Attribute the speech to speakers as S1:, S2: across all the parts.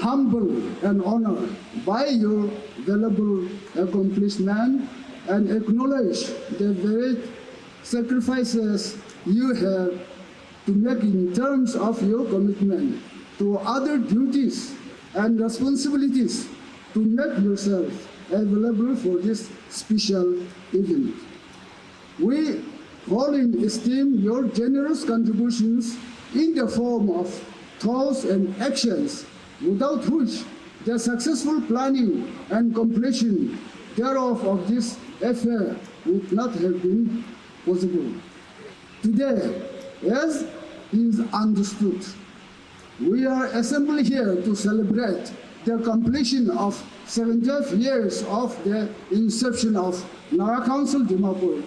S1: humbled and honored by your valuable accomplishment and acknowledge the varied sacrifices you have to make in terms of your commitment to other duties and responsibilities to make yourself available for this special event. We wholly esteem your generous contributions in the form of thoughts and actions, without which the successful planning and completion thereof of this affair would not have been possible. Today, as is understood, we are assembled here to celebrate the completion of 70 years of the inception of Naga Council Dimapur.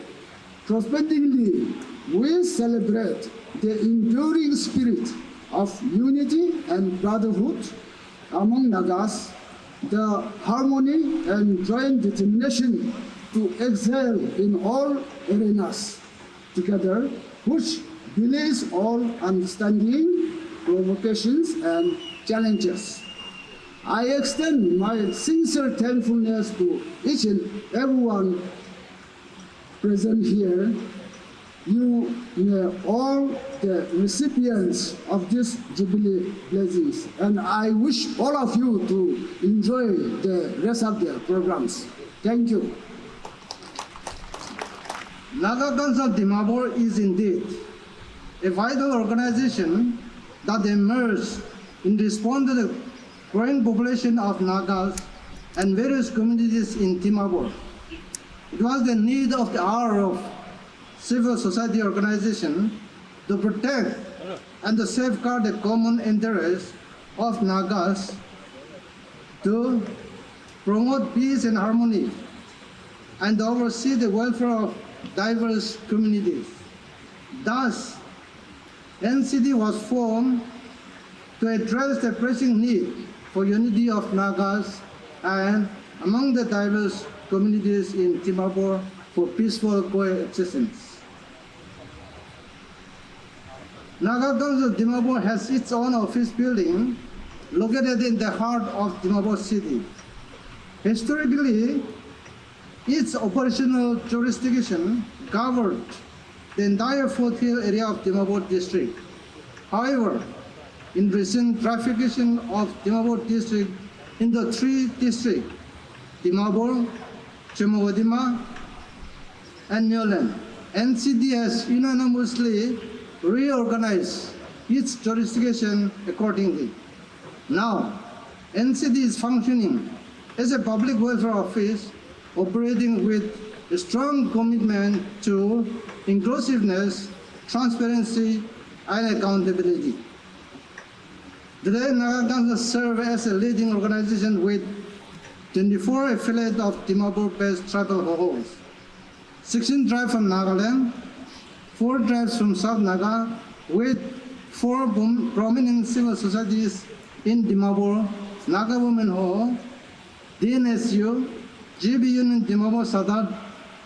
S1: Correspondingly, we celebrate the enduring spirit of unity and brotherhood among Nagas, the harmony and joint determination to excel in all arenas together, which belies all understanding, provocations, and challenges. I extend my sincere thankfulness to each and everyone present here. You may all the recipients of this Jubilee blessings, and I wish all of you to enjoy the rest of the programs. Thank you.
S2: Naga Council Dimapur is indeed a vital organization that emerged in response to the growing population of Nagas and various communities in Dimapur. It was the need of the hour of civil society organization to protect and to safeguard the common interests of Nagas, to promote peace and harmony, and to oversee the welfare of diverse communities. Thus, NCD was formed to address the pressing need for unity of Nagas and among the diverse communities in Dimapur for peaceful coexistence. Naga Council Dimapur has its own office building located in the heart of Dimapur city. Historically, its operational jurisdiction covered the entire foothill area of Dimapur district. However, in recent traffication of Dimapur district into three districts, Dimapur, Chimogadima, and Newland, NCD has unanimously reorganized its jurisdiction accordingly. Now, NCD is functioning as a public welfare office operating with a strong commitment to inclusiveness, transparency, and accountability. Today, Naga Council serves as a leading organization with 24 affiliates of Dimapur-based tribal hosts, 16 tribes from Nagaland, 4 tribes from South Naga, with 4 prominent civil societies in Dimapur: Naga Women Hall, DNSU, GB Union Dimapur Sadat,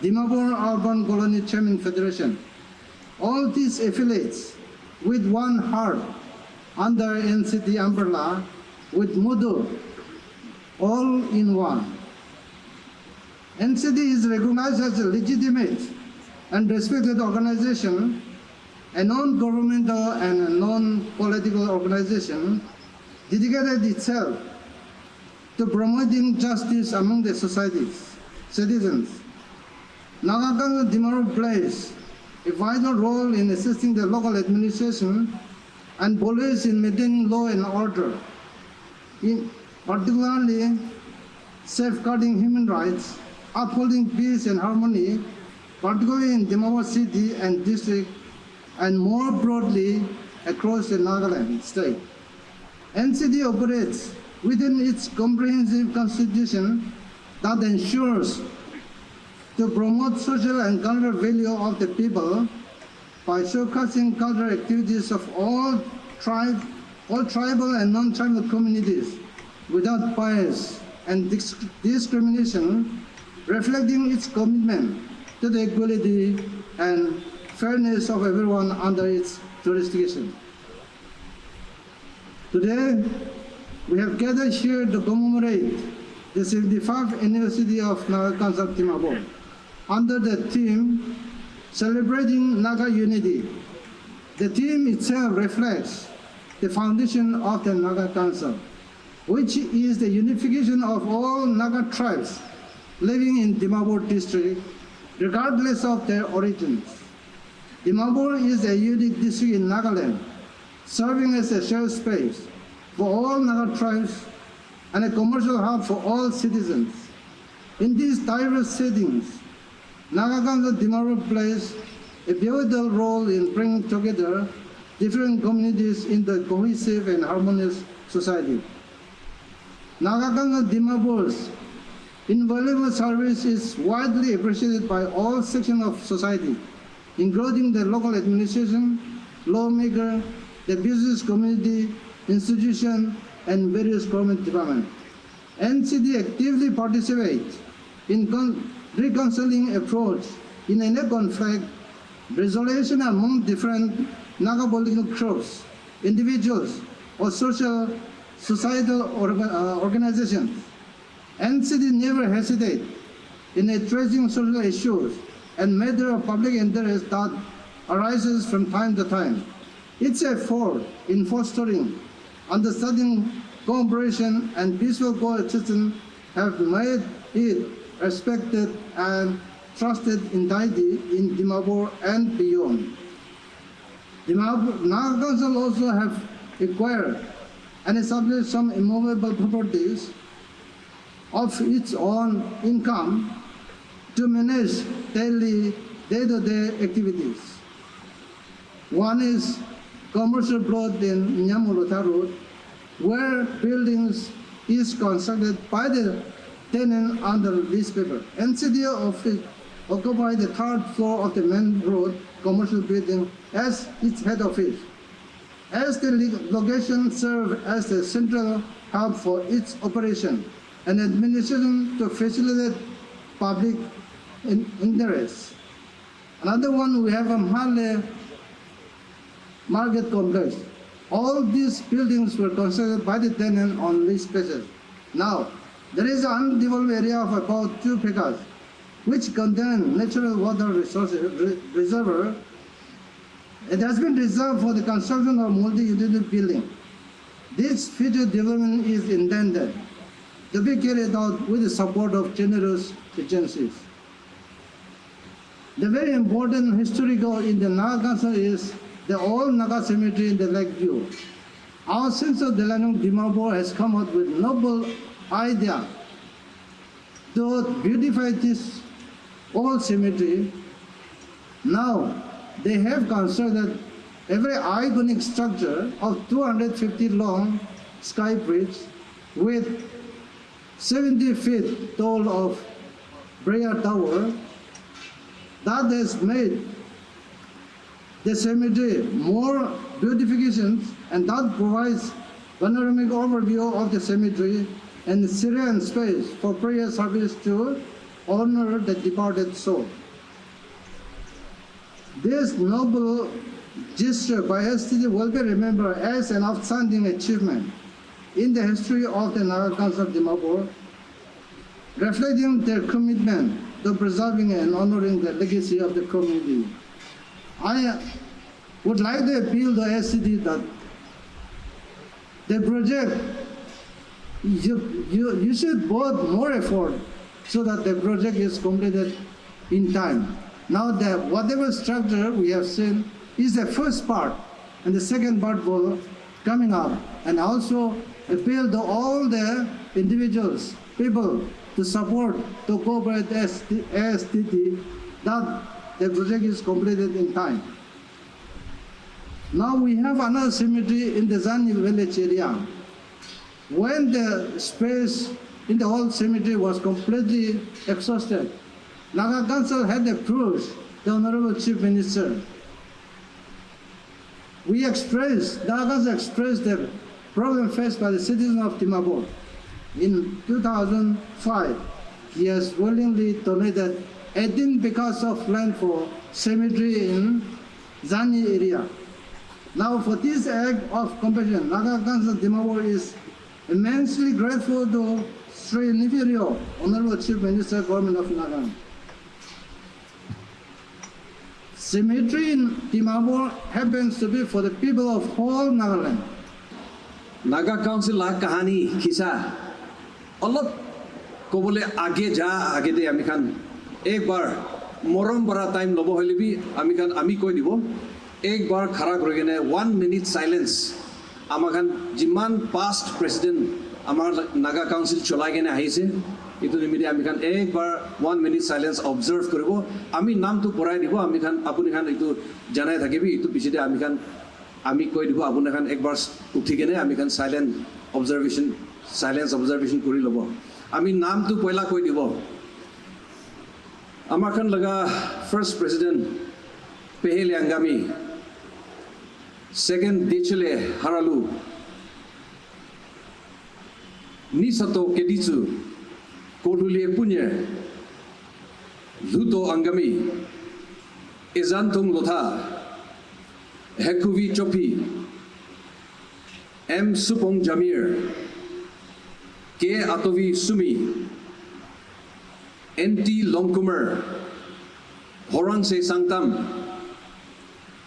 S2: Dimapur Urban Colony Chairman Federation. All these affiliates with one heart under NCD umbrella with Mudu, all in one. NCD is recognized as a legitimate and respected organization, a non-governmental and a non-political organization dedicated itself to promoting justice among the society's citizens. Naga Council Dimapur plays a vital role in assisting the local administration and police in maintaining law and order, in particularly safeguarding human rights, upholding peace and harmony, particularly in Dimapur city and district, and more broadly across the Nagaland state. NCD operates within its comprehensive constitution that ensures to promote social and cultural value of the people by showcasing cultural activities of all tribal and non-tribal communities without bias and discrimination, reflecting its commitment to the equality and fairness of everyone under its jurisdiction. Today, we have gathered here to commemorate the 75th anniversary of Naga Council Dimapur under the theme Celebrating Naga Unity. The theme itself reflects the foundation of the Naga Council, which is the unification of all Naga tribes living in Dimapur district, regardless of their origins. Dimapur is a unique district in Nagaland, serving as a shared space for all Naga tribes and a commercial hub for all citizens. In these diverse settings, Naga Council Dimapur plays a pivotal role in bringing together different communities into a cohesive and harmonious society. Naga Council Dimapur's invaluable service is widely appreciated by all sections of society, including the local administration, lawmaker, the business community, institution, and various government departments. NCD actively participates in reconciling approach in any conflict resolution among different Naga political groups, individuals, or societal organizations. NCD never hesitates in addressing social issues and matters of public interest that arises from time to time. Its effort in fostering understanding, cooperation, and peaceful coexistence have made it respected and trusted entity in Dimapur and beyond. Naga Council also have acquired and established some immovable properties of its own income to manage daily day-to-day activities. One is commercial plot in Nyamulota Road, where buildings is constructed by the tenant under lease paper. NCD office occupies the third floor of the main road commercial building as its head office. As the location serves as the central hub for its operation and administration to facilitate public interest. Another one, we have a Mahalle Market Complex. All these buildings were constructed by the tenant on lease basis. Now, there is an undeveloped area of about 2 acres, which contain natural water reservoir. It has been reserved for the construction of multi-unit building. This future development is intended to be carried out with the support of generous agencies. The very important historical in the Naga Council is the old Naga cemetery in the Lakeview. Our censor Delanong Dimapur has come up with noble idea to beautify this old cemetery. Now, they have constructed a very iconic structure of 250 long sky bridge with 70 feet tall of prayer tower that has made the cemetery more beautifications, and that provides panoramic overview of the cemetery and serene space for prayer service to honor the departed soul. This noble gesture by STD will be remembered as an outstanding achievement in the history of the Naga Council Dimapur, reflecting their commitment to preserving and honoring the legacy of the community. I would like to appeal to STD that the project, you should put more effort so that the project is completed in time. Now that whatever structure we have seen is the first part, and the second part will coming up, and also appeal to all the individuals, people to support, to cooperate as STD, that the project is completed in time. Now we have another cemetery in the Zani village area. When the space in the old cemetery was completely exhausted, Naga Council had approached the Honorable Chief Minister. Naga Council expressed the problem faced by the citizens of Dimapur. In 2005, he has willingly donated 18 acres of land for cemetery in Zani area. Now for this act of compassion, Naga Council Dimapur is immensely grateful to Sri Nifirio, Honorable Chief Minister, Government of Nagaland. Cemetery in Dimapur happens to be for the people of whole Nagaland.
S3: Naga Council la kahani kisa alop kobole age ja age de ami khan ek bar morom bara time lobo hoile bi ami koi dibo ek bar khara kori gene 1 minute silence amakan jiman past president amar Naga Council cholai gene ahise itu nimite ami khan ek bar 1 minute silence observe koribo ami nam tu porai dibo ami khan apuni khan itu janai thakibi itu pichite আমি কৈ দিব আপুনি খান একবাৰ উঠি কেনে আমি খান silence observation কৰি লব আমি নামটো পয়লা কৈ দিব আমাৰ খান লগা first president পেহেলে আংগামী second দেচলে হারালু নিসতো কেদিছু কোডুলি পুnye লুতো আংগামী এজানথুং লথা Hekuvi Chopi, M. Supong Jamir, K. Atovi Sumi, N.T. Longkumar, Horan Se Sangtam,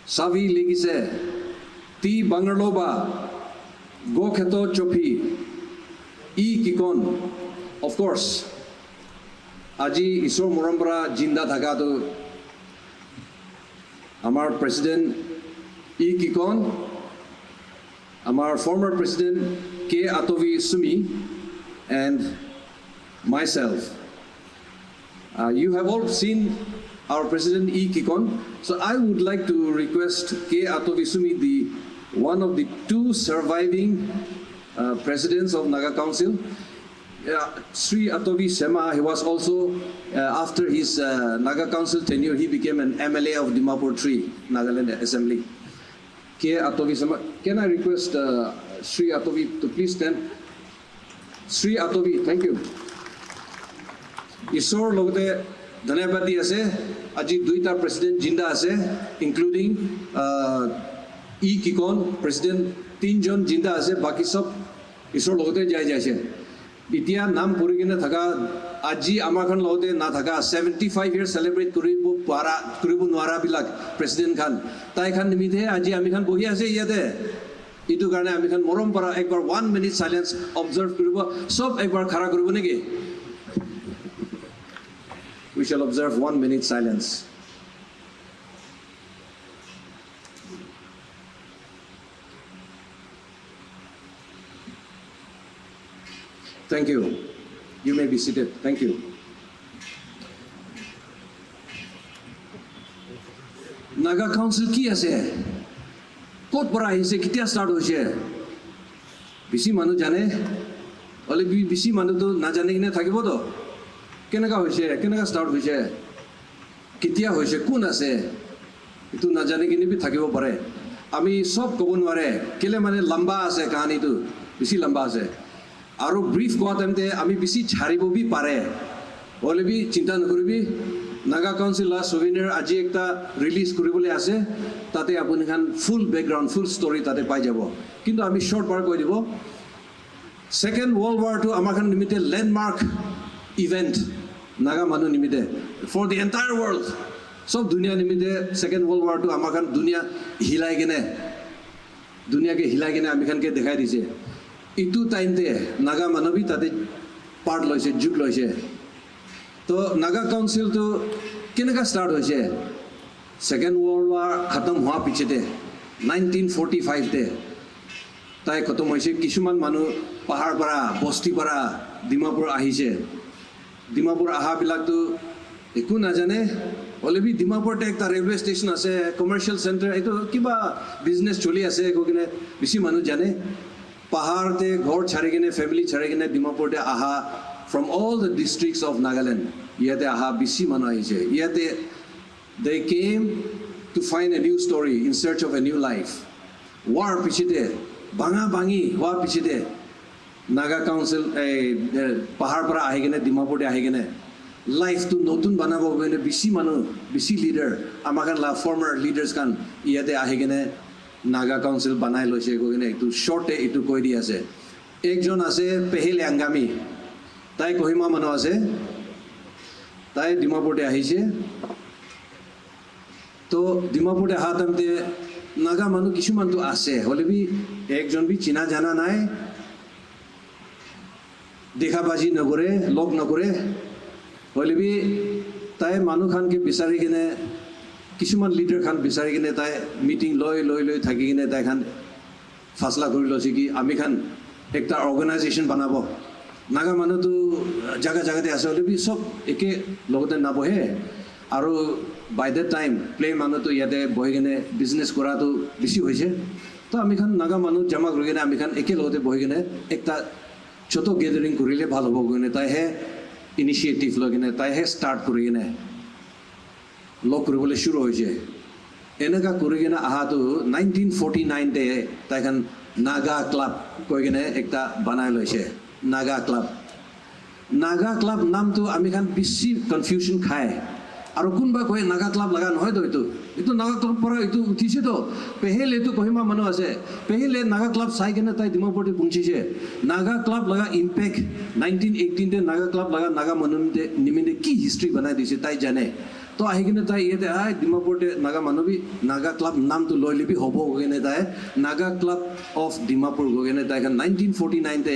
S3: Savi Legise, T. Bangarloba, Gokheto Chopi, E. Kikon, of course, Aji Isor Morambra Jinda Thagado, Amar President E. Kikon, our former president K. Atovi Sumi, and myself. You have all seen our president E. Kikon, so I would like to request K. Atovi Sumi, one of the 2 surviving presidents of Naga Council. Sri Atovi Sema, he was also, after his Naga Council tenure, he became an MLA of Dimapur 3, Nagaland Assembly. K. Atovi Sema, can I request Sri Atovi to please stand? Sri Atovi, thank you. Isor logote dhanyabadi ase, aji 2ta president jinda ase, including E. Kikon, president 3 jon jinda ase, baki sob Isor logote jai ase. Itia nam puri kine thaka aji amar khan logote na thaka 75 years celebrate koribo nwara bilak president khan tai khan nimithe aji ami khan bohi ase iate itu karone ami khan morom para ekbar 1 minute silence observe koribo sob ekbar khara koribo neki we shall observe 1 minute silence. Thank you. You may be seated. Thank you. Naga Council ki ase? Kot para ase kitia start hoise? Bisi manu jane? Ole bisi manu to na jane kine thakibo to? Kenaka hoise? Kenaka start hoise? Kitia hoise? Kun ase? Itu na jane kine bi thakibo pare. Ami sob kobo nware. Kele mane lamba ase kahani tu. Bisi lamba ase. আৰু brief কোয়াতেমতে আমি বেশি ছাড়িব B পারে বলে B চিন্তা নকৰিবি Naga council লা souvenir আজি একটা রিলিজ কৰিবলৈ আছে তাতে আপুনি খান ফুল ব্যাকগ্রাউন্ড ফুল স্টোরি তাতে পাই যাব কিন্তু আমি শর্ট বার কৈ দিব সেকেন্ড ওয়ার্ল্ড ওয়ার টু আমাৰ খান নিমিতে ল্যান্ডমার্ক ইভেন্ট নাগা মানুহ নিমিতে ফর দি এন্টায়ার ওয়ার্ল্ড সব দুনিয়া নিমিতে সেকেন্ড ওয়ার্ল্ড ওয়ার টু আমাৰ খান দুনিয়া হিলাই কেনে দুনিয়াকে হিলাই কেনে আমি খানকে দেখাই দিছে itu time te naga manobi tate part loise juk loise to Naga Council to kenaka start hoise second world war khatam hua pichete 1945 te tai khatam hoise kisuman manu pahar para bosti para Dimapur ahise Dimapur aha bilak to eku na jane olebi Dimapur te ekta railway station ase commercial center eto kiba business choli ase kokine bisi manu jane Pahar te ghor chhari kene family chhari kene Dimapur te aha from all the districts of Nagaland yate aha bisi manu aise yate they came to find a new story in search of a new life war pichite banga bangi war pichite Naga Council pahar para ahi kene Dimapur te ahi kene life to notun banabo kene bisi manu bisi leader amakan la former leaders kan yate ahi kene Naga Council banai loise ko kene ektu short e itu koi di ase একজন আছে পেহিল আংগামী, তাই কহিমা মানুহ আছে, তাই ডিমাপুৰতে আহিছে। তো ডিমাপুৰতে অহা টাইমতে নাগা মানুহ কিছুমানটো আছে, হ'লে বি একজন বি চিনা জানা নাই, দেখা বাজি নকৰে, লগ নকৰে, হ'লে বি তাই মানুহ খানকে বিচাৰি কিনে কিছুমান লিডাৰ খান বিচাৰি কিনে তাই মিটিং লৈ লৈ লৈ থাকি কিনে তাই খান ফাচলা কৰি লৈছে কি আমি খান একটা অৰ্গেনাইজেশ্যন বনাব। নাগা মানুহটো জাগা জাগাতে আছে, হ'লে বি চব একে লগতে নবহে, আৰু বাই দ্য টাইম প্লে মানুহটো ইয়াতে বহি কিনে বিজনেছ কৰাটো বেছি হৈছে। তো আমি খান নাগা মানুহ জমা কৰি কিনে আমি খান একেলগতে বহি কিনে একটা ছোট গেদাৰিং কৰিলে ভাল হ'ব কিনে তাইহে ইনিচিয়েটিভ লৈ কিনে তাইহে ষ্টাৰ্ট কৰি কিনে লগ কৰিবলৈ শুৰু হৈছে। এনেকুৱা কৰি কিনে অহাটো 1949তে তাইখন নাগা ক্লাব কৈ কিনে একটা বনাই লৈছে, নাগা ক্লাব। নাগা ক্লাব নামটো আমি খান বেছি কনফিউজন খায়, আৰু কোনোবা কয় নাগা ক্লাব লগা নহয়তো, এইটো নাগা ক্লাব পৰা এইটো উঠিছেতো। পেহেল এইটো কহিমা মানুহ আছে, পেহেলে নাগা ক্লাব চাই কিনে তাই ডিমাপুৰতে পहुঁচিছে। নাগা ক্লাব লগা ইম্পেক্ট 1918তে নাগা ক্লাব লগা নাগা মানুহ নিমিত্তে কি হিষ্ট্ৰী বনাই দিছে তাই জানে। তো আহি কিনে তাই ইয়াতে ডিমাপুৰতে নাগা মানুহ বি নাগা ক্লাব নামটো লৈ লিবি হ'ব কিনে তাই নাগা ক্লাব অফ ডিমাপুৰ গৈ কিনে তাই 1949তে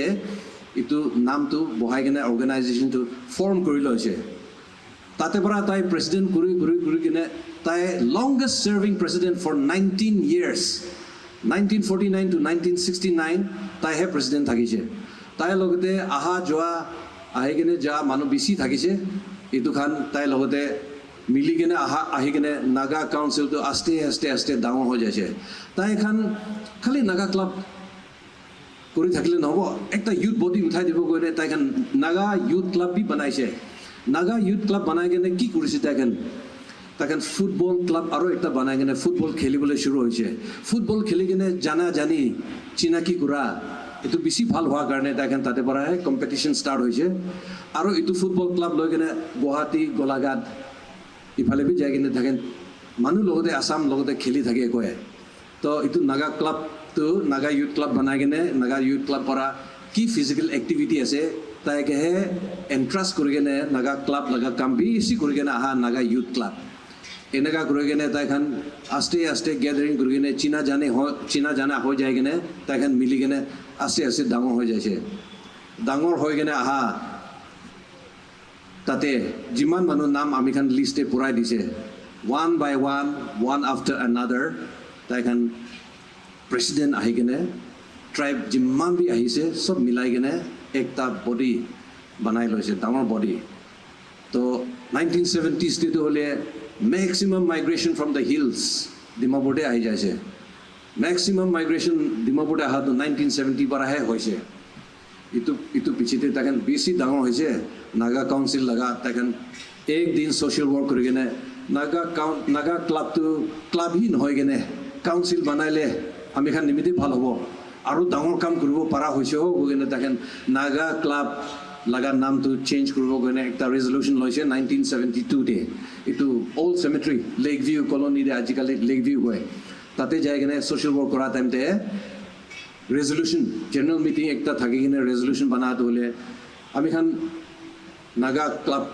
S3: এইটো নামটো বহাই কিনে অৰ্গেনাইজেশ্যনটো ফৰ্ম কৰি লৈছে। তাতে পৰা তাই প্ৰেচিডেণ্ট কৰি ঘূৰি ঘূৰি কিনে তাই longest serving president for 19 years, 1949 to 1969 তাইহে প্ৰেচিডেণ্ট থাকিছে। তাইৰ লগতে অহা যোৱা আহি কিনে যা মানুহ বেছি থাকিছে, এইটো খান তাইৰ লগতে মিলি কিনে আহি কিনে নাগা কাউন্সিলটো আস্তে আস্তে আস্তে ডাঙৰ হৈ যাইছে। তাই খান খালি নাগা ক্লাব কৰি থাকিলে নহ'ব, একটা ইউথ বডি উঠাই দিব গ'লে তাই খান নাগা ইউথ ক্লাব বি বনাইছে। নাগা ইউথ ক্লাব বনাই কিনে কি কৰিছে তাইখন ফুটবল ক্লাব আৰু একটা বনাই কিনে ফুটবল খেলিবলৈ শুৰু হৈছে। ফুটবল খেলি কিনে জানা জানি চিনাকি কৰা এইটো বেছি ভাল হোৱাৰ কাৰণে তাইখন তাতে পৰাহে কম্পিটিশ্যন ষ্টাৰ্ট হৈছে। আৰু এইটো ফুটবল ক্লাব লৈ কিনে গুৱাহাটী গোলাঘাট ইফালে বি যাই কিনে থাকেন মানুহ লগতে আছাম লগতে খেলি থাকে কয়। তো এইটো নাগা ক্লাবটো নাগা ইউথ ক্লাব বনাই কিনে নাগা ইউথ ক্লাব পৰা কি ফিজিকেল এক্টিভিটি আছে তাইকেহে এণ্ট্ৰাষ্ট কৰি কিনে নাগা ক্লাব লগা কাম বেছি কৰি কিনে অহা নাগা ইউথ ক্লাব। এনেকুৱা কৰি কিনে তাইখন আস্তে আস্তে গেদাৰিং কৰি কিনে চিনা জানা হৈ যায় কিনে তাইখন মিলি কিনে আস্তে আস্তে ডাঙৰ হৈ যাইছে। ডাঙৰ হৈ কিনে অহা তাতে যিমান মানুহ নাম আমি খান লিষ্টে পূৰাই দিছে, one by one after another তাইখন প্ৰেচিডেণ্ট আহি কিনে ট্ৰাইব যিমান বি আহিছে চব মিলাই কিনে একটা বডি বনাই লৈছে, ডাঙৰ বডি। তো 1970sটো হ'লে maximum migration from the hills ডিমাপুৰতে আহি যাইছে। মেক্সিমাম মাইগ্ৰেশ্যন ডিমাপুৰতে অহাটো 1970 পৰাহে হৈছে। ইটো পিছতে তাইখন বেছি ডাঙৰ হৈছে। নাগা কাউন্সিল লগা তাইখন একদিন ছ'চিয়েল ৱৰ্ক কৰি কিনে নাগা ক্লাবটো ক্লাবহি নহয় কিনে কাউন্সিল বনাইলে আমি খান নিমিত্তে ভাল হ'ব, আৰু ডাঙৰ কাম কৰিব পৰা হৈছে গৈ কিনে তাইখন নাগা ক্লাব লগা নামটো চেঞ্জ কৰিব কাৰণে একটা ৰেজলিউশ্যন লৈছে 1972তে। এইটো অল্ড চেমেট্ৰি লেক ভিউ কলনীৰে আজিকালি লেক ভিউ কয়, তাতে যাই কিনে ছ'চিয়েল ৱৰ্ক কৰা টাইমতে ৰেজলিউশ্যন জেনেৰেল মিটিং একটা থাকি কিনে ৰেজলিউশ্যন বনাটো হ'লে আমি খান নাগা ক্লাব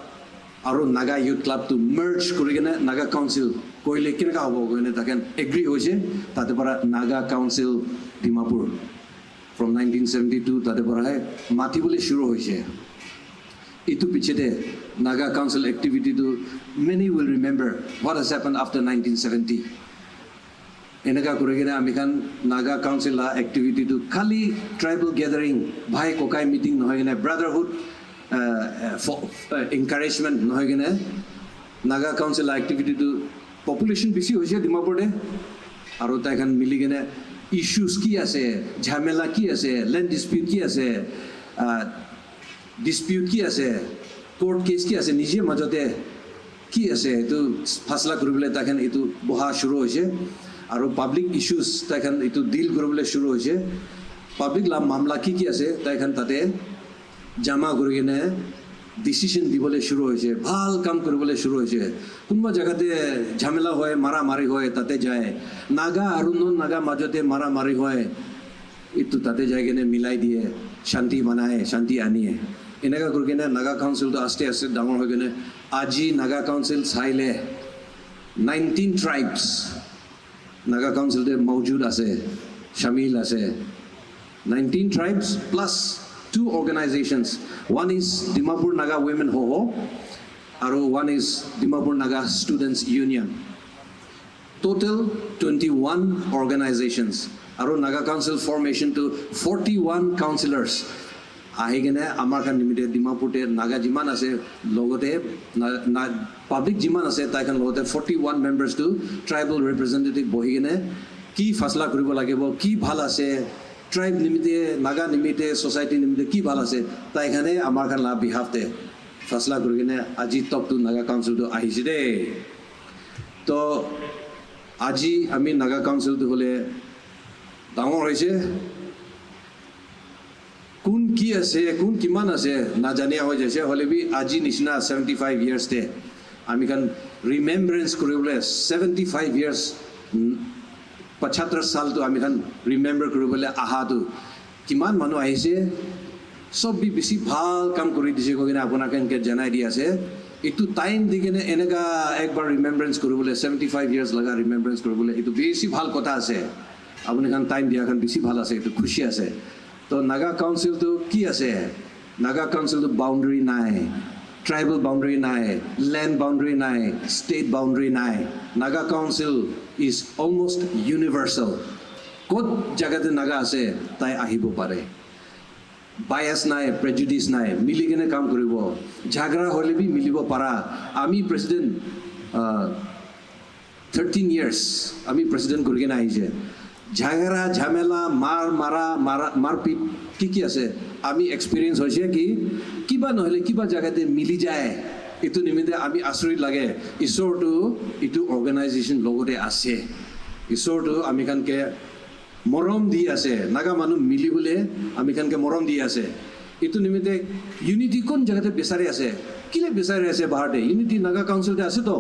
S3: আৰু নাগা ইউথ ক্লাবটো মাৰ্জ কৰি কিনে নাগা কাউন্সিল কৰিলে কেনেকুৱা হ'ব কিনে তাকে এগ্ৰী হৈছে। তাতে পৰা নাগা কাউন্সিল ডিমাপুৰ ফ্ৰম 1972 তাতে পৰাহে মাতিবলৈ শুৰু হৈছে। এইটো পিছতে নাগা কাউন্সিল এক্টিভিটিটো many will remember what has happened after 1970। এনেকুৱা কৰি কিনে আমি খান নাগা কাউন্সিল এক্টিভিটিটো খালি ট্ৰাইবেল গেদাৰিং ভাই ককাই মিটিং নহয় কিনে ব্ৰাদাৰহুড এনকাৰেজমেণ্ট নহয় কিনে নাগা কাউন্সিল এক্টিভিটিটো পপুলেশ্যন বেছি হৈছে ডিমাপুৰতে, আৰু তাইখন মিলি কিনে ইছ্যুজ কি আছে, ঝামেলা কি আছে, লেণ্ড ডিছপিউট কি আছে, ডিছপিউট কি আছে, কোৰ্ট কেছ কি আছে, নিজে মাজতে কি আছে এইটো ফাচলা কৰিবলৈ তাইখন এইটো বহা শুৰু হৈছে। আৰু পাব্লিক ইছ্যুজ তাইখন এইটো ডিল কৰিবলৈ শুৰু হৈছে। পাব্লিক মামলা কি আছে তাইখন তাতে জমা কৰি কিনে ডিচিশ্যন দিবলৈ শুৰু হৈছে, ভাল কাম কৰিবলৈ শুৰু হৈছে। কোনোবা জেগাতে ঝামেলা হয়, মাৰা মাৰি হয়, তাতে যায় নাগা আৰু নন নাগা মাজতে মাৰা মাৰি হয়, এইটো তাতে যাই কিনে মিলাই দিয়ে। শান্তি বনায় শান্তি আনিয়ে এনেকা কৰি কিনে নাগা কাউন্সিলটো আস্তে আস্তে ডাঙৰ হৈ কিনে আজি নাগা কাউন্সিল চাইলে 19 tribes Naga Council de Mawjood ase, Shamil ase. 19 tribes plus 2 organizations. One is Dimapur Naga Women Hoho, and one is Dimapur Naga Students Union. Total 21 organizations. Aru Naga Council formation to 41 councillors. Ahigene Amarkan Limited Dimapur Naga Jiman ase logote public Jiman ase taikan logote 41 members to tribal representative bohigene ki fasla koribo lagebo ki bhal ase tribe nimite Naga nimite society nimite ki bhal ase taikane Amarkan la behalf te fasla korigene aji top to Naga Council to ahise de to aji ami Naga Council to hole dangor hoise কোন কি আছে কোন কিমান আছে না জানিয়া হৈ যাইছে হলে বি আজি নিচিনা 75 ইয়ার্স তে আমি কান রিমেম্বারেন্স কৰিবলে 75 ইয়ার্স 75 সাল তো আমি কান রিমেম্বার কৰিবলে আহাটো কিমান মানুহ আহিছে সব বি বেছি ভাল কাম কৰি দিছে কইনা আপোনাক এনকে জানাই দি আছে এটু টাইম দিকেনে এনেকা একবাৰ রিমেম্বারেন্স কৰিবলে 75 ইয়ার্স লাগা রিমেম্বারেন্স কৰিবলে এটু বেছি ভাল কথা আছে আপুনি কান টাইম দিয়া কান বেছি ভাল আছে এটু খুশি আছে তো Naga Council to ki ase Naga Council to boundary nai tribal boundary nai land boundary nai state boundary nai Naga Council is almost universal kot jagate naga ase tai ahibo pare bias nai prejudice nai mili gene kam koribo jhagra hole bi milibo para ami president 13 years ami president kori gena aise ঝাগৰা ঝামেলা মাৰপিট কি আছে আমি experience হৈছে কি কিবা নহলে কিবা জায়গাতে মিলি যায় এটো নিমিতে আমি আচৰিত লাগে ঈশ্বৰটো ইটো অৰ্গানাইজেশ্যন লগতে আছে ঈশ্বৰটো আমি কানকে মৰম দি আছে নাগা মানুহ মিলিবলে আমি কানকে মৰম দি আছে এটো নিমিতে ইউনিটি কোন জায়গাতে বিচাৰি আছে কিলে বিচাৰি আছে বাহাতে unity Naga Council de ase to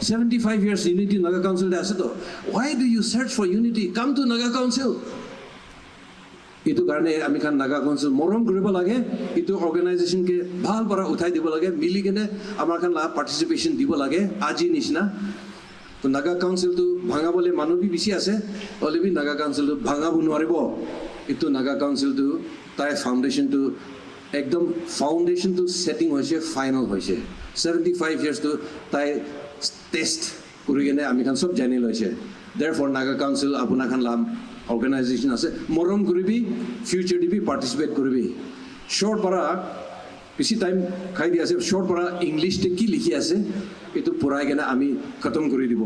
S3: 75 years unity Naga Council de ase to why do you search for unity come to Naga Council itu karone ami kan Naga Council morom koribo lage itu organization ke bhal para uthai dibo lage mili kene amar kan la participation dibo lage aji nishna to Naga Council to bhangabole manu bi bisi ase ole bi Naga Council to bhangabu nwaribo itu Naga Council to tai foundation to একদম foundation two setting হৈছে final হৈছে 75 years two তাই test কৰি কিনে আমি খান সব জানি লৈছে therefore Naga Council আপনা খান লাম অর্গানাইজেশন আছে মৰম কৰিবি ফিউচাৰ দিবি পাৰ্টিসিপেট কৰিবি শর্ট পৰা বেছি টাইম খাই দি আছে শর্ট পৰা ইংলিশ তে কি লিখি আছে এটো পঢ়াই কিনে আমি খতম কৰি দিব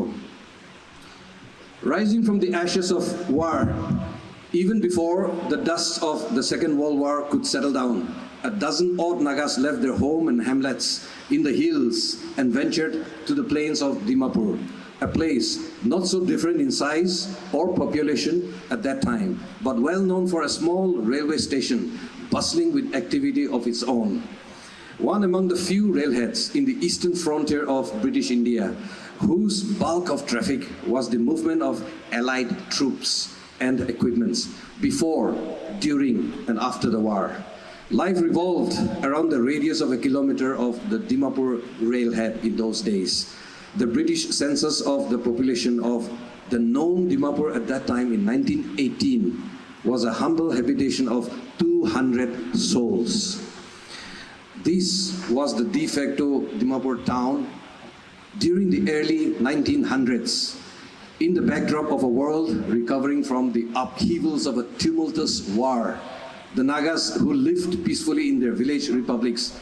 S3: rising from the ashes of war even before the dust of the Second World War could settle down a dozen odd Nagas left their home and hamlets in the hills and ventured to the plains of Dimapur, a place not so different in size or population at that time, but well known for a small railway station bustling with activity of its own. One among the few railheads in the eastern frontier of British India, whose bulk of traffic was the movement of Allied troops and equipments before, during, and after the war. Life revolved around the radius of a kilometer of the Dimapur railhead in those days. The British census of the population of the known Dimapur at that time in 1918 was a humble habitation of 200 souls. This was the de facto Dimapur town during the early 1900s. In the backdrop of a world recovering from the upheavals of a tumultuous war, the Nagas who lived peacefully in their village republics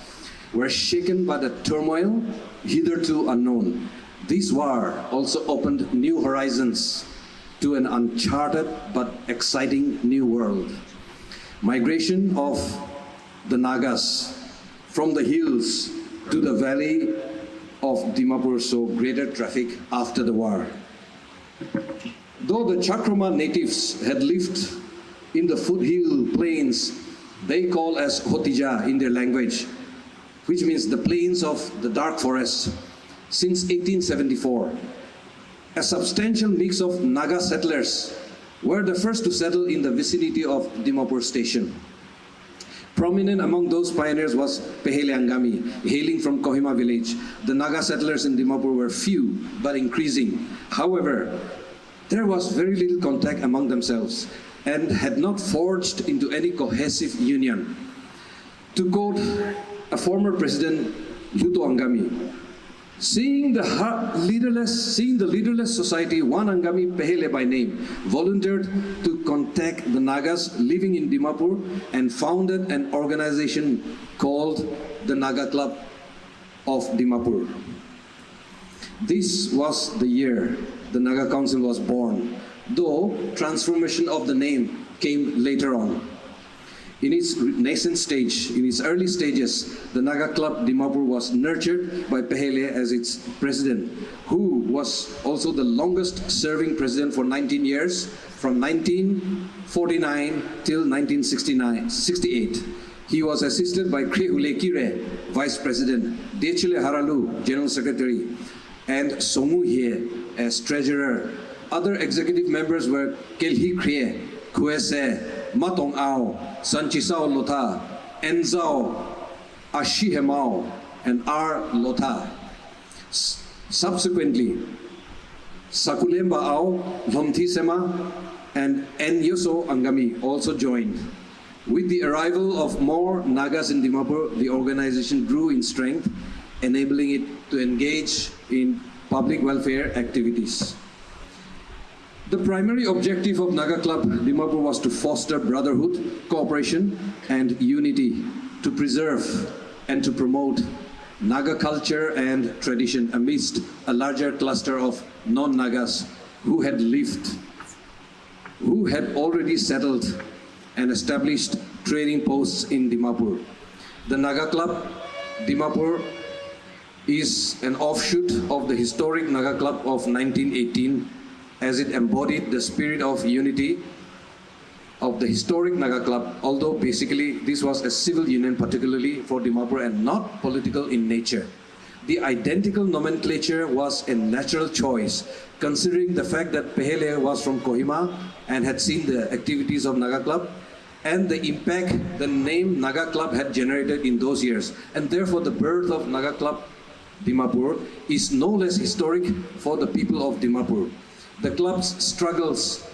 S3: were shaken by the turmoil hitherto unknown. This war also opened new horizons to an uncharted but exciting new world. Migration of the Nagas from the hills to the valley of Dimapur saw greater traffic after the war. Though the Chakrama natives had lived in the foothill plains they call as Hotija in their language, which means the plains of the dark forest, since 1874. A substantial mix of Naga settlers were the first to settle in the vicinity of Dimapur station. Prominent among those pioneers was Pehele Angami, hailing from Kohima village. The Naga settlers in Dimapur were few, but increasing. However, there was very little contact among themselves and had not forged into any cohesive union. To quote a former president, Yuto Angami, seeing the leaderless society, one Angami Pehele by name volunteered to contact the Nagas living in Dimapur and founded an organization called the Naga Club of Dimapur. This was the year the Naga Council was born, though transformation of the name came later on. In its nascent stage, in its early stages, the Naga Club Dimapur was nurtured by Pehele as its president, who was also the longest serving president for 19 years, from 1949 till 1968. He was assisted by Krehule Kire, vice president, Dechile Haralu, general secretary, and Somu Hie as treasurer. Other executive members were Kelhi Krie, Kuese, Matong Ao, Sanchisao Lotha, Enzao, Ashihemao, and R. Lotha. Subsequently, Sakulemba Ao, Lomthisema, and Enyoso Angami also joined. With the arrival of more Nagas in Dimapur, the organization grew in strength, enabling it to engage in public welfare activities. The primary objective of Naga Club Dimapur was to foster brotherhood, cooperation, and unity, to preserve and to promote Naga culture and tradition amidst a larger cluster of non-Nagas who had already settled and established trading posts in Dimapur. The Naga Club Dimapur is an offshoot of the historic Naga Club of 1918, as it embodied the spirit of unity of the historic Naga Club, although basically this was a civil union particularly for Dimapur and not political in nature. The identical nomenclature was a natural choice, considering the fact that Pehele was from Kohima and had seen the activities of Naga Club and the impact the name Naga Club had generated in those years. And therefore the birth of Naga Club Dimapur is no less historic for the people of Dimapur. The club's struggles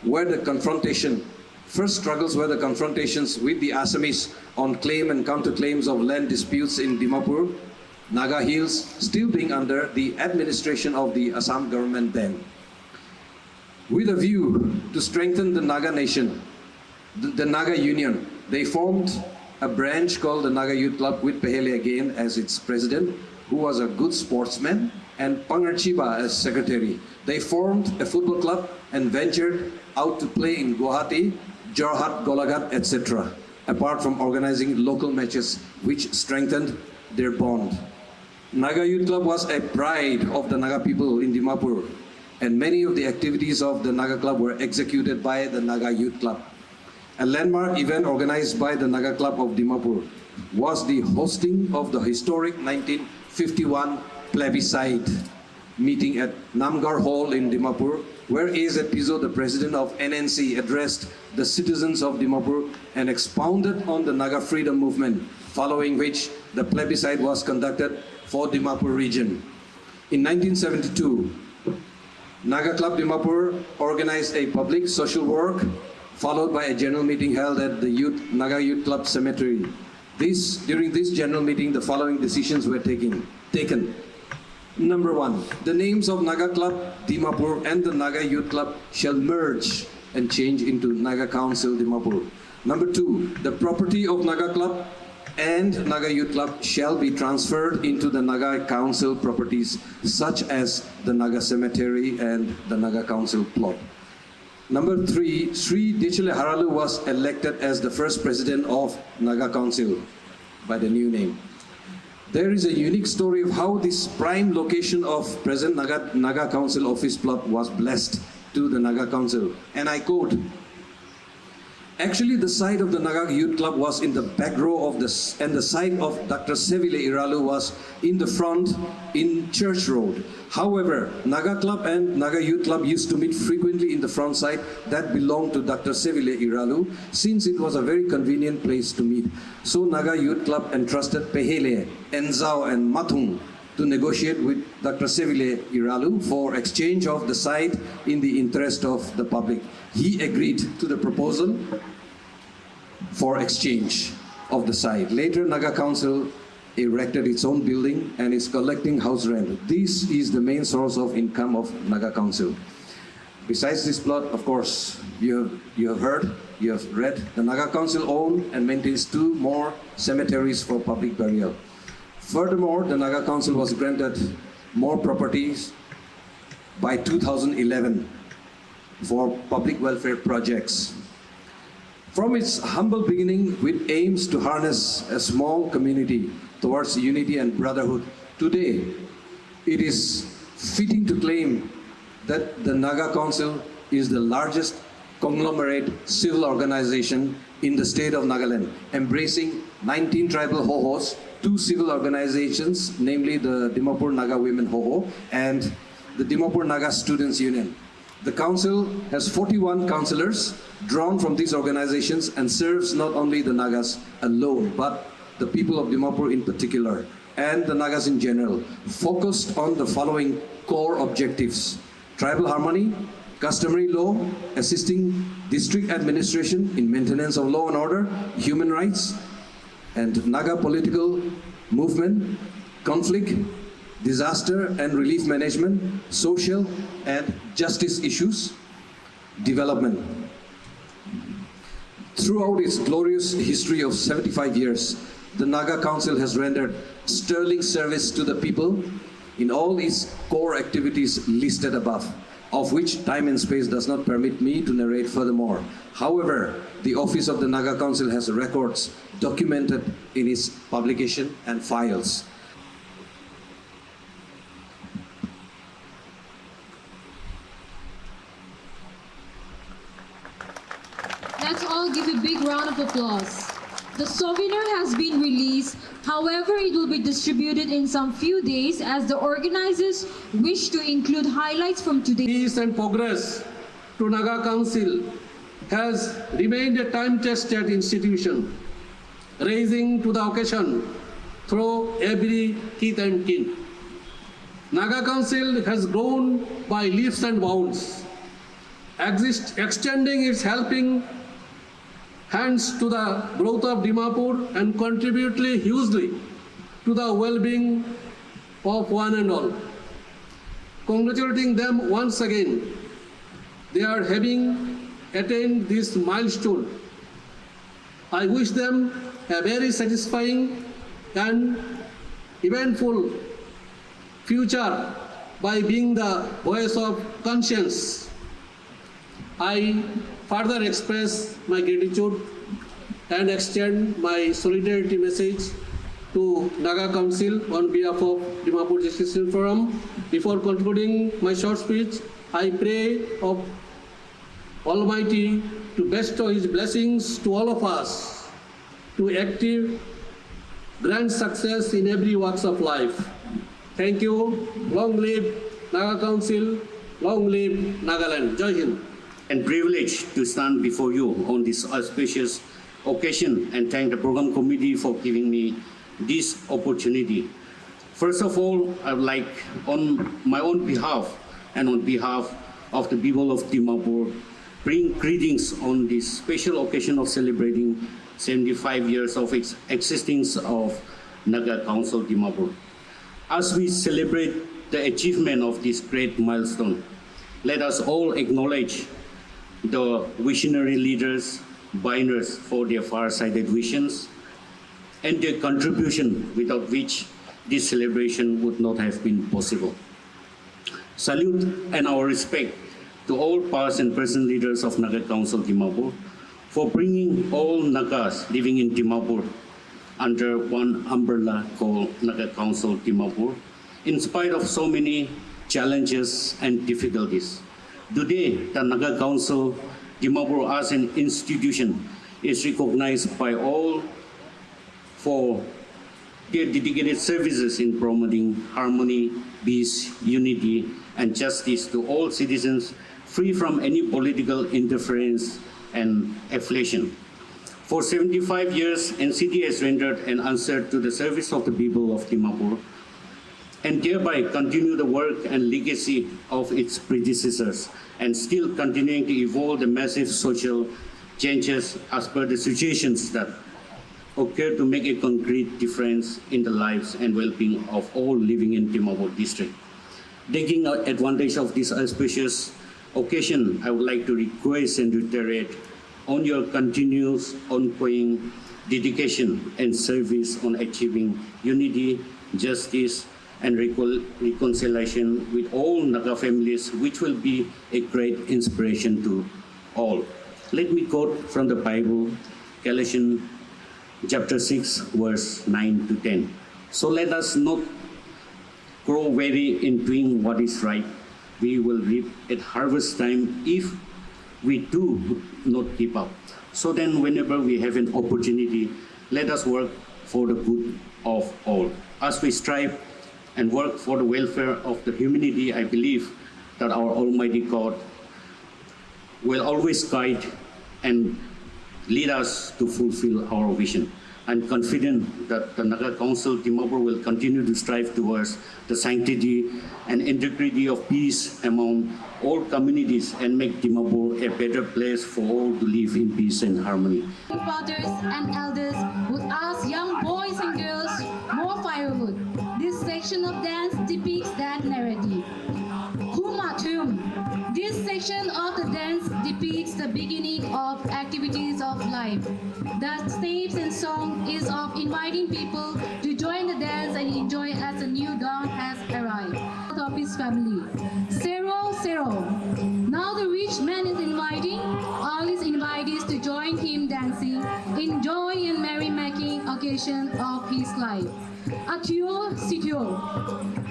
S3: were the confrontations with the Assamese on claim and counterclaims of land disputes in Dimapur, Naga Hills still being under the administration of the Assam government then. With a view to strengthen the Naga nation, the Naga Union, they formed a branch called the Naga Youth Club with Pehele again as its president, who was a good sportsman, and Pangarchiba as secretary. They formed a football club and ventured out to play in Guwahati, Jorhat, Golagat, etc., apart from organizing local matches which strengthened their bond. Naga Youth Club was a pride of the Naga people in Dimapur, and many of the activities of the Naga Club were executed by the Naga Youth Club. A landmark event organized by the Naga Club of Dimapur was the hosting of the historic 1951 plebiscite meeting at Namgar Hall in Dimapur, where A.Z. Pizo, the president of NNC, addressed the citizens of Dimapur and expounded on the Naga freedom movement, following which the plebiscite was conducted for Dimapur region. In 1972, Naga Club Dimapur organized a public social work, followed by a general meeting held at the Naga Youth Club Cemetery. During this general meeting, the following decisions were taken. Number 1, the names of Naga Club Dimapur and the Naga Youth Club shall merge and change into Naga Council Dimapur. Number 2, the property of Naga Club and Naga Youth Club shall be transferred into the Naga Council properties, such as the Naga Cemetery and the Naga Council plot. Number 3, Sri Dechile Haralu was elected as the first president of Naga Council by the new name. There is a unique story of how this prime location of present Naga Council office plot was blessed to the Naga Council. And I quote, Actually, the site of the Naga Youth Club was in the back row of this, and the site of Dr. Sevile Iralu was in the front in Church Road. However, Naga Club and Naga Youth Club used to meet frequently in the front side that belonged to Dr. Sevile Iralu, since it was a very convenient place to meet. So Naga Youth Club entrusted Pehele, Enzao, and Matung to negotiate with Dr. Sevile Iralu for exchange of the site in the interest of the public. He agreed to the proposal for exchange of the site. Later, Naga Council erected its own building and is collecting house rent. This is the main source of income of Naga Council. Besides this plot, of course, you have heard, you have read, the Naga Council owns and maintains 2 more cemeteries for public burial. Furthermore, the Naga Council was granted more properties by 2011 for public welfare projects. From its humble beginning with aims to harness a small community towards unity and brotherhood, today it is fitting to claim that the Naga Council is the largest conglomerate civil organization in the state of Nagaland, embracing 19 tribal hohos, 2 civil organizations, namely the Dimapur Naga Women Hoho and the Dimapur Naga Students Union. The council has 41 councillors drawn from these organizations and serves not only the Nagas alone, but the people of Dimapur in particular, and the Nagas in general, focused on the following core objectives: tribal harmony, customary law, assisting district administration in maintenance of law and order, human rights, and Naga political movement, conflict, disaster and relief management, social and justice issues, development. Throughout its glorious history of 75 years, the Naga Council has rendered sterling service to the people in all its core activities listed above, of which time and space does not permit me to narrate furthermore. However, the Office of the Naga Council has records documented in its publication and files.
S4: Let's all give a big round of applause. The souvenir has been released, however it will be distributed in some few days as the organizers wish to include highlights from today.
S5: Peace and progress to Naga Council has remained a time-tested institution, rising to the occasion through every kith and kin. Naga Council has grown by leaps and bounds, extending its helping hands to the growth of Dimapur and contributing hugely to the well-being of one and all. Congratulating them once again, they are having attained this milestone. I wish them a very satisfying and eventful future by being the voice of conscience. I further express my gratitude and extend my solidarity message to Naga Council on behalf of Dimapur Justice Forum. Before concluding my short speech, I pray of Almighty to bestow His blessings to all of us, to achieve grand success in every walks of life. Thank you. Long live Naga Council. Long live Nagaland. Jai Hind.
S6: And privileged to stand before you on this auspicious occasion and thank the program committee for giving me this opportunity. First of all, I would like, on my own behalf and on behalf of the people of Dimapur, bring greetings on this special occasion of celebrating 75 years of its existence of Naga Council Dimapur. As we celebrate the achievement of this great milestone, let us all acknowledge the visionary leaders, pioneers for their far-sighted visions and their contribution without which this celebration would not have been possible. Salute and our respect to all past and present leaders of Naga Council Dimapur for bringing all Nagas living in Dimapur under one umbrella called Naga Council Dimapur, in spite of so many challenges and difficulties. Today, the Naga Council Dimapur as an institution is recognized by all for their dedicated services in promoting harmony, peace, unity, and justice to all citizens, free from any political interference and affiliation. For 75 years, NCD has rendered an answer to the service of the people of Dimapur, and thereby continue the work and legacy of its predecessors, and still continuing to evolve the massive social changes as per the situations that occur to make a concrete difference in the lives and well-being of all living in Dimapur district. Taking advantage of this auspicious occasion, I would like to request and reiterate on your continuous ongoing dedication and service on achieving unity, justice, and reconciliation with all Naga families, which will be a great inspiration to all. Let me quote from the Bible, Galatians chapter 6, verse 9 to 10. So let us not grow weary in doing what is right. We will reap at harvest time if we do not give up. So then whenever we have an opportunity, let us work for the good of all. As we strive and work for the welfare of the humanity, I believe that our Almighty God will always guide and lead us to fulfill our vision. I'm confident that the Naga Council Dimapur will continue to strive towards the sanctity and integrity of peace among all communities and make Dimapur a better place for all to live in peace and harmony.
S7: Fathers and elders would ask young boys and girls more firewood. This section of dance depicts that narrative. Kumatum. This section of the dance depicts the beginning of activities of life. The steps and song is of inviting people to join the dance and enjoy as a new dawn has arrived. Of his family. Sero, Sero. Now the rich man is inviting all his invitees to join him dancing in joy and merrymaking occasion of his life. Atyo Sityo.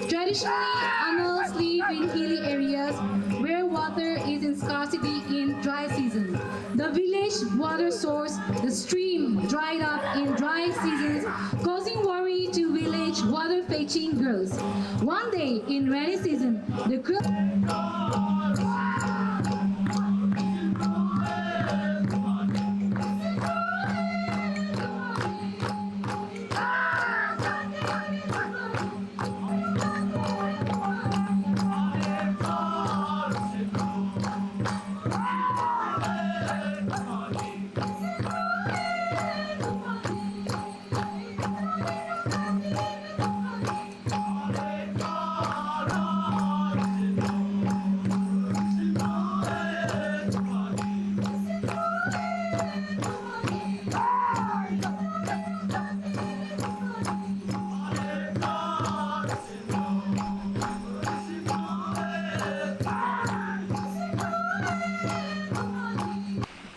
S7: Traditionally, animals live in hilly areas where water is in scarcity in dry season. The village water source, the stream, dried up in dry seasons, causing worry to village water fetching girls. One day in rainy season, the group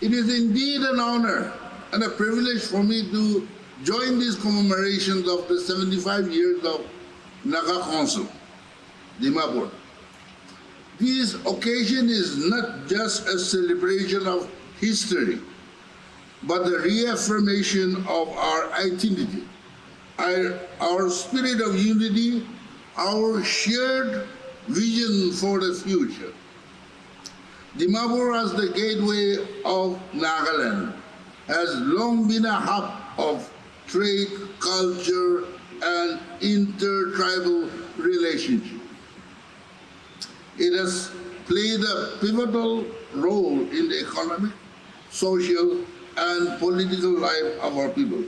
S8: It is indeed an honor and a privilege for me to join these commemorations of the 75 years of Naga Council Dimapur. This occasion is not just a celebration of history, but the reaffirmation of our identity, our spirit of unity, our shared vision for the future. Dimapur, as the gateway of Nagaland, has long been a hub of trade, culture, and inter-tribal relationship. It has played a pivotal role in the economic, social, and political life of our people.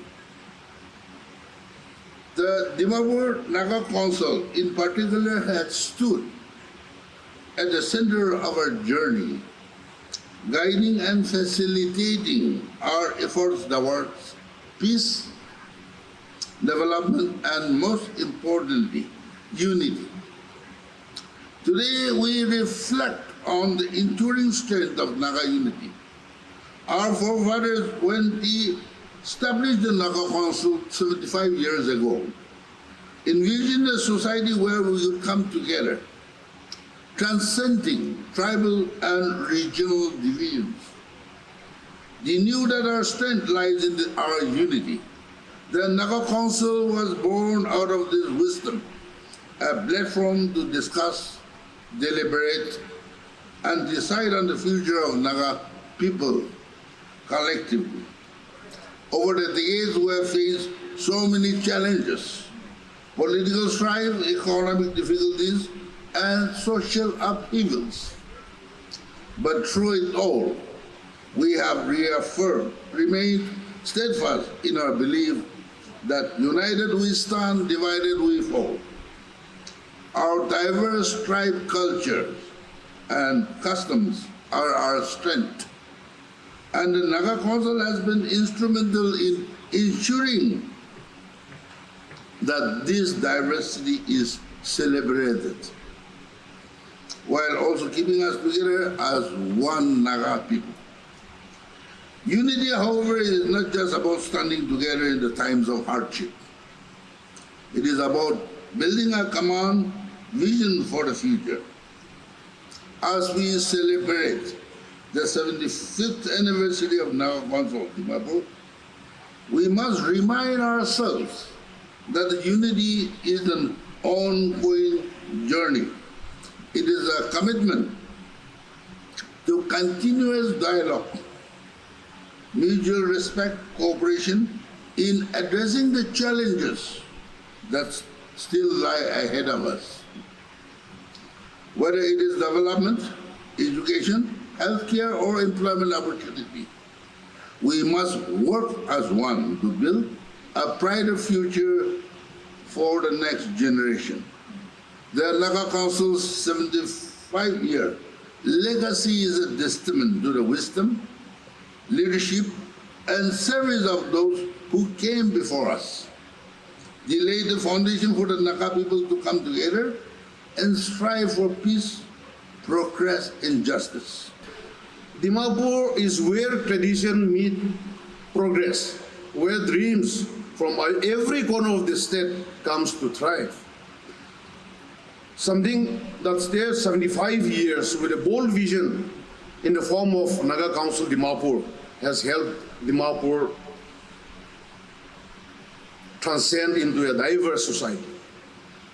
S8: The Dimapur Naga Council in particular has stood at the center of our journey, guiding and facilitating our efforts towards peace, development, and most importantly, unity. Today we reflect on the enduring strength of Naga unity. Our forefathers, when they established the Naga Council 75 years ago, envisioned a society where we would come together, transcending tribal and regional divisions. They knew that our strength lies in our unity. The Naga Council was born out of this wisdom, a platform to discuss, deliberate, and decide on the future of Naga people collectively. Over the decades, we have faced so many challenges: political strife, economic difficulties, and social upheavals. But through it all, we have remained steadfast in our belief that united we stand, divided we fall. Our diverse tribe cultures and customs are our strength, and the Naga Council has been instrumental in ensuring that this diversity is celebrated, while also keeping us together as one Naga people. Unity, however, is not just about standing together in the times of hardship. It is about building a common vision for the future. As we celebrate the 75th anniversary of Naga Council Dimapur, we must remind ourselves that the unity is an ongoing journey. It is a commitment to continuous dialogue, mutual respect, cooperation in addressing the challenges that still lie ahead of us. Whether it is development, education, healthcare, or employment opportunity, we must work as one to build a brighter future for the next generation. The Naga Council's 75-year legacy is a testament to the wisdom, leadership, and service of those who came before us. They laid the foundation for the Naga people to come together and strive for peace, progress, and justice.
S9: Dimapur is where tradition meets progress, where dreams from every corner of the state comes to thrive. Something that's there 75 years with a bold vision in the form of Naga Council Dimapur has helped Dimapur transcend into a diverse society.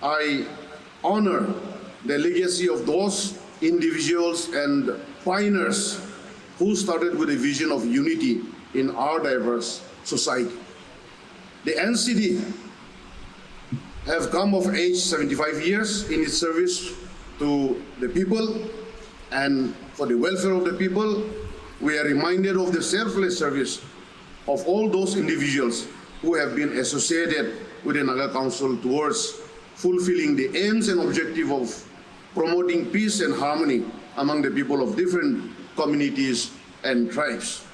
S9: I honor the legacy of those individuals and pioneers who started with a vision of unity in our diverse society. The NCD have come of age 75 years in its service to the people and for the welfare of the people. We are reminded of the selfless service of all those individuals who have been associated with the Naga Council towards fulfilling the aims and objective of promoting peace and harmony among the people of different communities and tribes.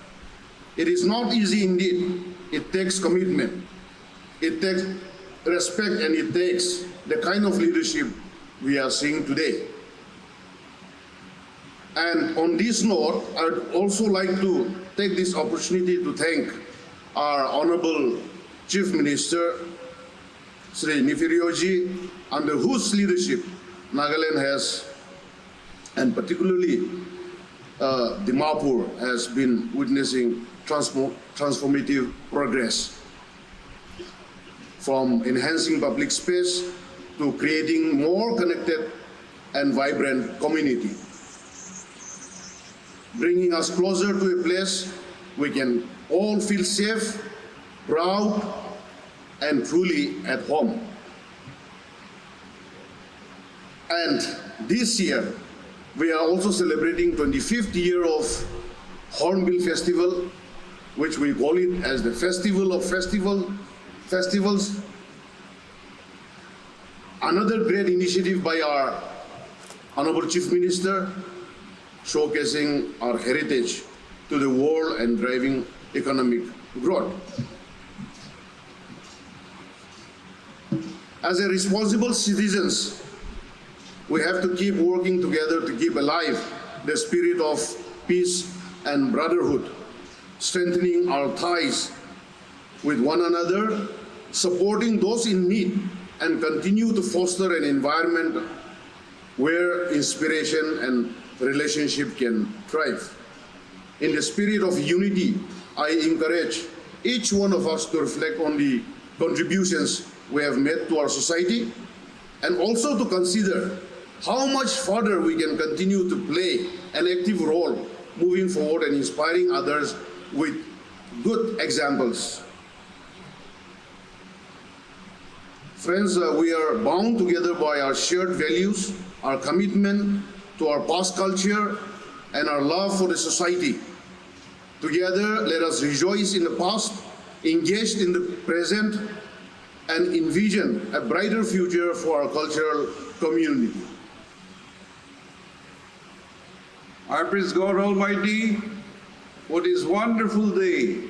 S9: It is not easy indeed. It takes commitment. It takes respect, and it takes the kind of leadership we are seeing today. And on this note, I would also like to take this opportunity to thank our Honorable Chief Minister, Sri Nifirioji, under whose leadership Nagaland has, and particularly Dimapur, has been witnessing transformative progress, from enhancing public space to creating more connected and vibrant community, bringing us closer to a place we can all feel safe, proud, and truly at home. And this year, we are also celebrating 25th year of Hornbill Festival, which we call it as the Festival of Festivals. Another great initiative by our Honorable Chief Minister, showcasing our heritage to the world and driving economic growth. As a responsible citizens, we have to keep working together to keep alive the spirit of peace and brotherhood, strengthening our ties with one another, supporting those in need, and continue to foster an environment where inspiration and relationship can thrive. In the spirit of unity, I encourage each one of us to reflect on the contributions we have made to our society and also to consider how much further we can continue to play an active role moving forward and inspiring others with good examples. Friends, we are bound together by our shared values, our commitment to our past culture, and our love for the society. Together, let us rejoice in the past, engage in the present, and envision a brighter future for our cultural community.
S10: I praise God Almighty for this wonderful day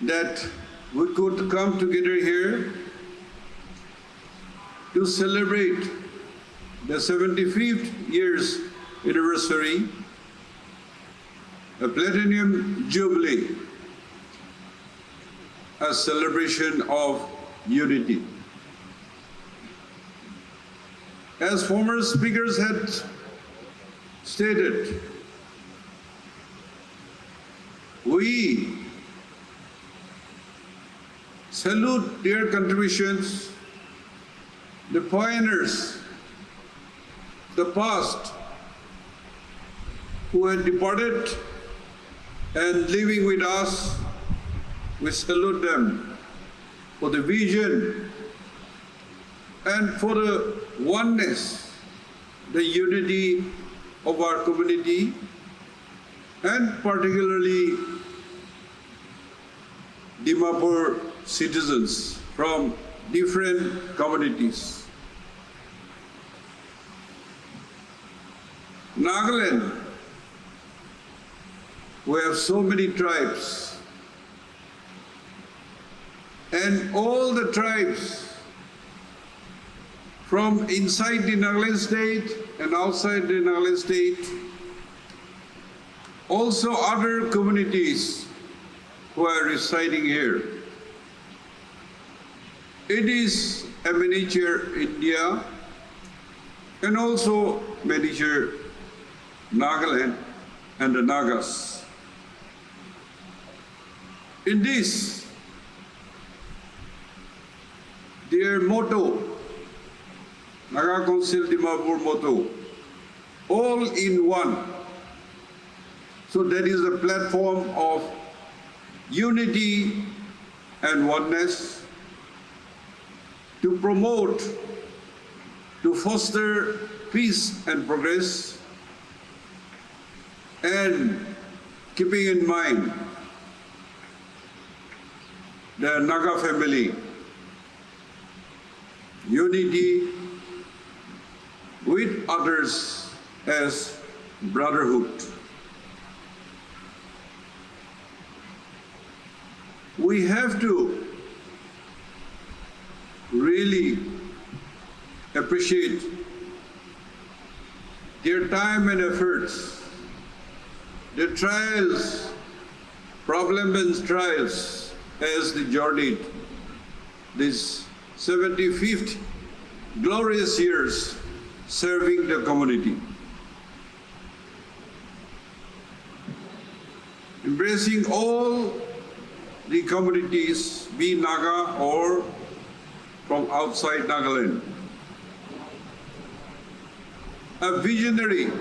S10: that we could come together here to celebrate the 75th years anniversary, a Platinum Jubilee, a celebration of unity. As former speakers had stated, we salute their contributions, the pioneers, the past, who had departed and living with us. We salute them for the vision and for the oneness, the unity of our community, and particularly Dimapur citizens from different communities. Nagaland, we have so many tribes, and all the tribes from inside the Nagaland state and outside the Nagaland state, also other communities who are residing here. It is a miniature India and also miniature Nagaland and the Nagas. In this, their motto, Naga Council Dimapur motto, all in one. So that is a platform of unity and oneness to promote, to foster peace and progress, and keeping in mind the Naga family, unity with others as brotherhood. We have to really appreciate their time and efforts, their trials, problems and trials as they journeyed these 75th glorious years serving the community. Embracing all the communities, be Naga or from outside Nagaland. A visionary,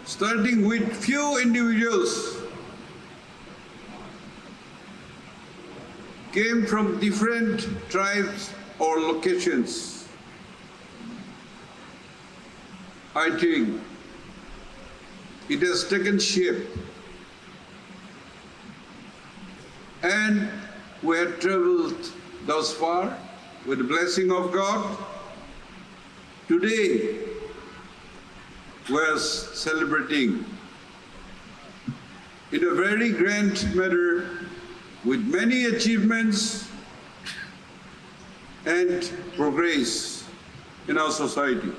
S10: starting with few individuals, came from different tribes or locations. I think it has taken shape, and we have traveled thus far with the blessing of God. Today, we are celebrating in a very grand manner with many achievements and progress in our society.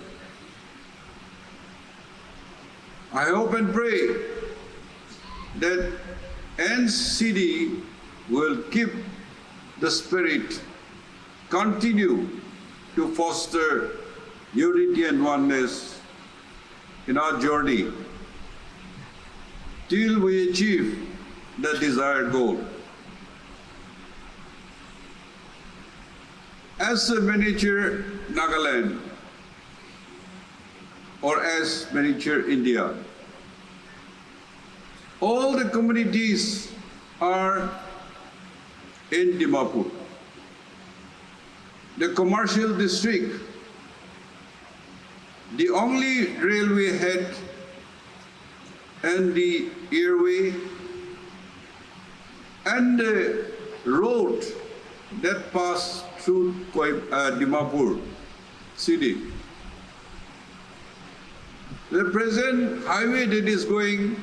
S10: I hope and pray that NCD will keep the spirit, continue to foster unity and oneness, in our journey till we achieve the desired goal. As a miniature Nagaland, or as miniature India, all the communities are in Dimapur. The commercial district, the only railway head and the airway and the road that pass through Dimapur city. The present highway that is going,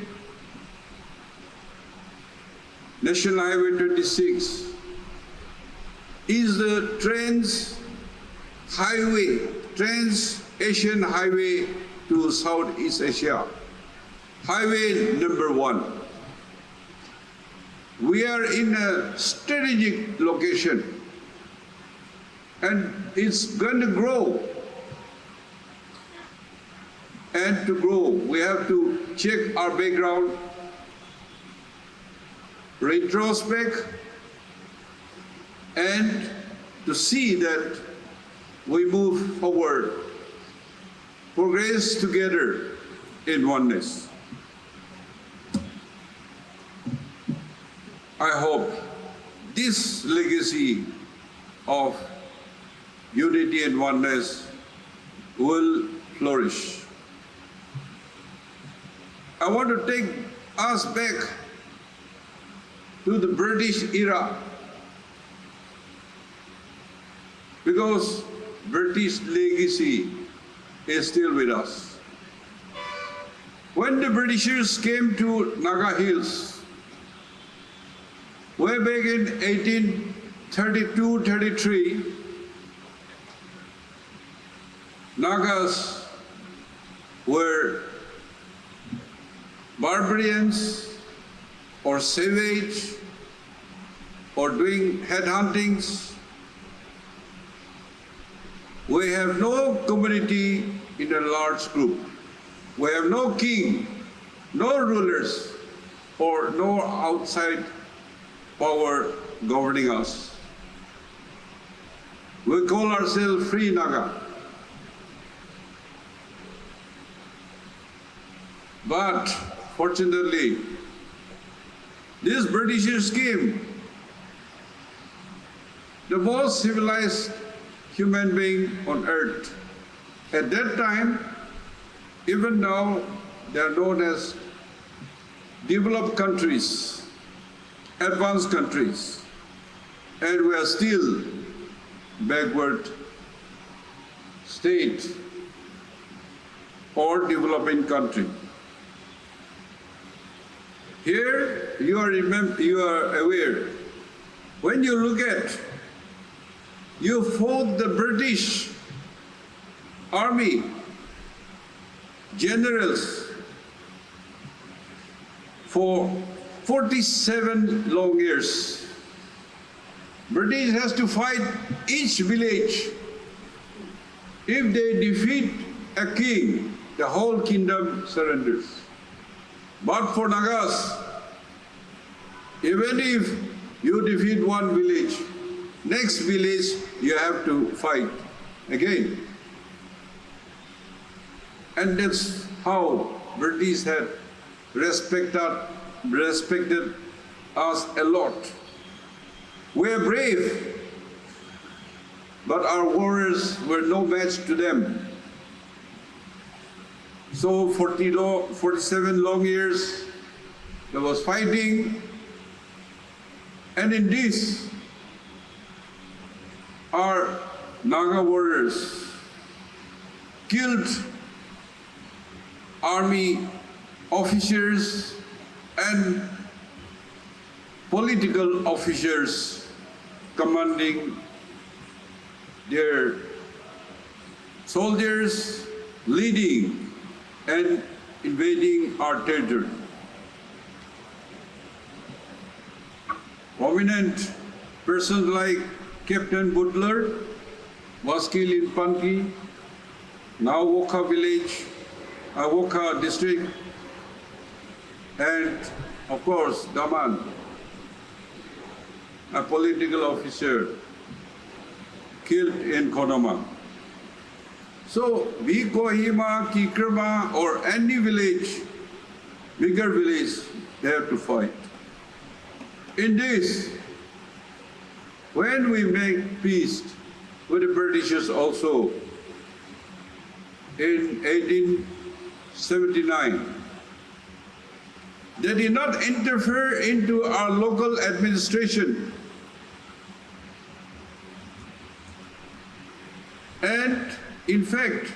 S10: National Highway 26, is the Trans-Asian Highway to Southeast Asia. Highway number 1. We are in a strategic location and it's going to grow. And to grow, we have to check our background, retrospect, and to see that we move forward, progress together in oneness. I hope this legacy of unity and oneness will flourish. I want to take us back to the British era, because British legacy is still with us. When the Britishers came to Naga Hills, way back in 1832-33, Nagas were barbarians or savage or doing headhuntings. We have no community in a large group. We have no king, no rulers, or no outside power governing us. We call ourselves Free Naga. But fortunately, these Britishers came, the most civilized human being on earth. At that time, even now, they are known as developed countries, advanced countries, and we are still backward state or developing country. Here, you are aware, when you look at, you fought the British Army generals for 47 long years. British has to fight each village. If they defeat a king, the whole kingdom surrenders. But for Nagas, even if you defeat one village, next village you have to fight again. And that's how British had respected us a lot. We are brave, but our warriors were no match to them. So 47 long years, there was fighting, and in this, our Naga warriors killed army officers and political officers commanding their soldiers, leading and invading our territory. Prominent persons like Captain Butler was killed in Panki, now Wokha village, Avoca district, and of course Daman, a political officer killed in Konoma. So we Kohima, Kikrama, or any village, bigger village, they have to fight. In this, when we make peace with the Britishers also in 1879, they did not interfere into our local administration. And in fact,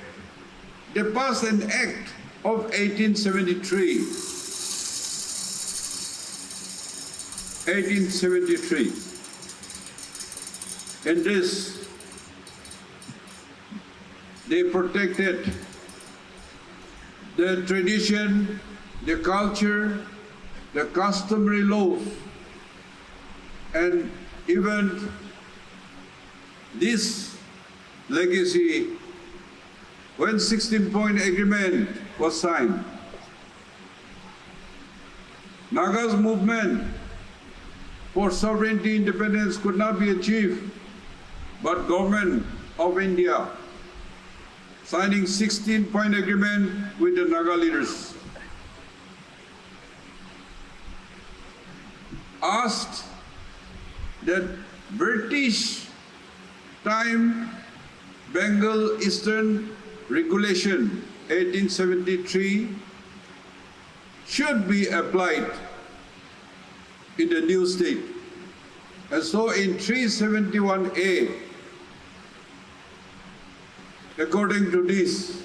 S10: they passed an act of 1873. 1873. In this, they protected the tradition, the culture, the customary laws, and even this legacy when 16-point agreement was signed. Naga's movement for sovereignty independence could not be achieved, but government of India signing 16-point agreement with the Naga leaders asked that British time Bengal Eastern Regulation 1873 should be applied in the new state. And so in 371A, according to this,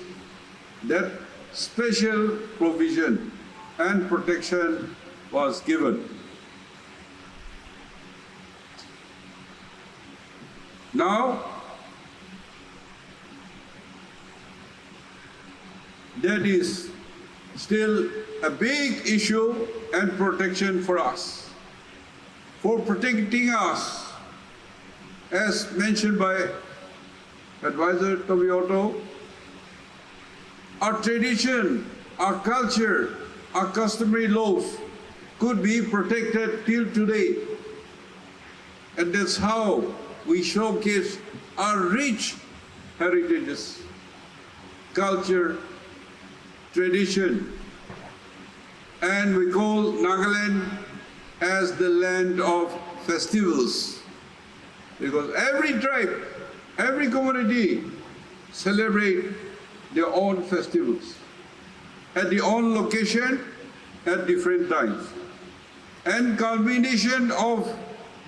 S10: that special provision and protection was given. Now, that is still a big issue and protection for us. For protecting us, as mentioned by Advisor Tobioto, our tradition, our culture, our customary laws could be protected till today. And that's how we showcase our rich heritages, culture, tradition, and we call Nagaland as the land of festivals, because every tribe, every community celebrate their own festivals at their own location at different times. And combination of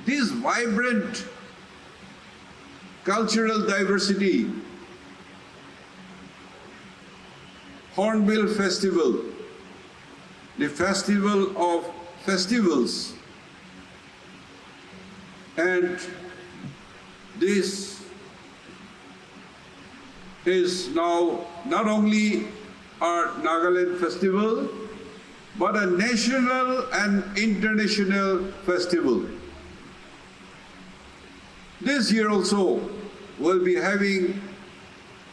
S10: this vibrant cultural diversity, Hornbill Festival, the festival of festivals, and this is now not only our Nagaland festival, but a national and international festival. This year also, we'll be having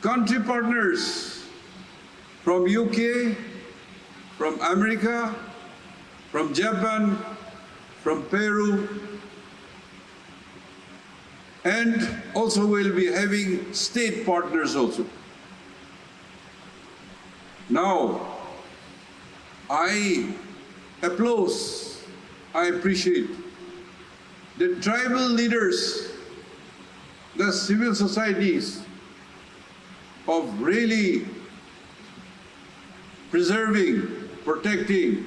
S10: country partners from UK, from America, from Japan, from Peru, and also we'll be having state partners also. Now, I applaud, I appreciate the tribal leaders, the civil societies of really preserving, protecting,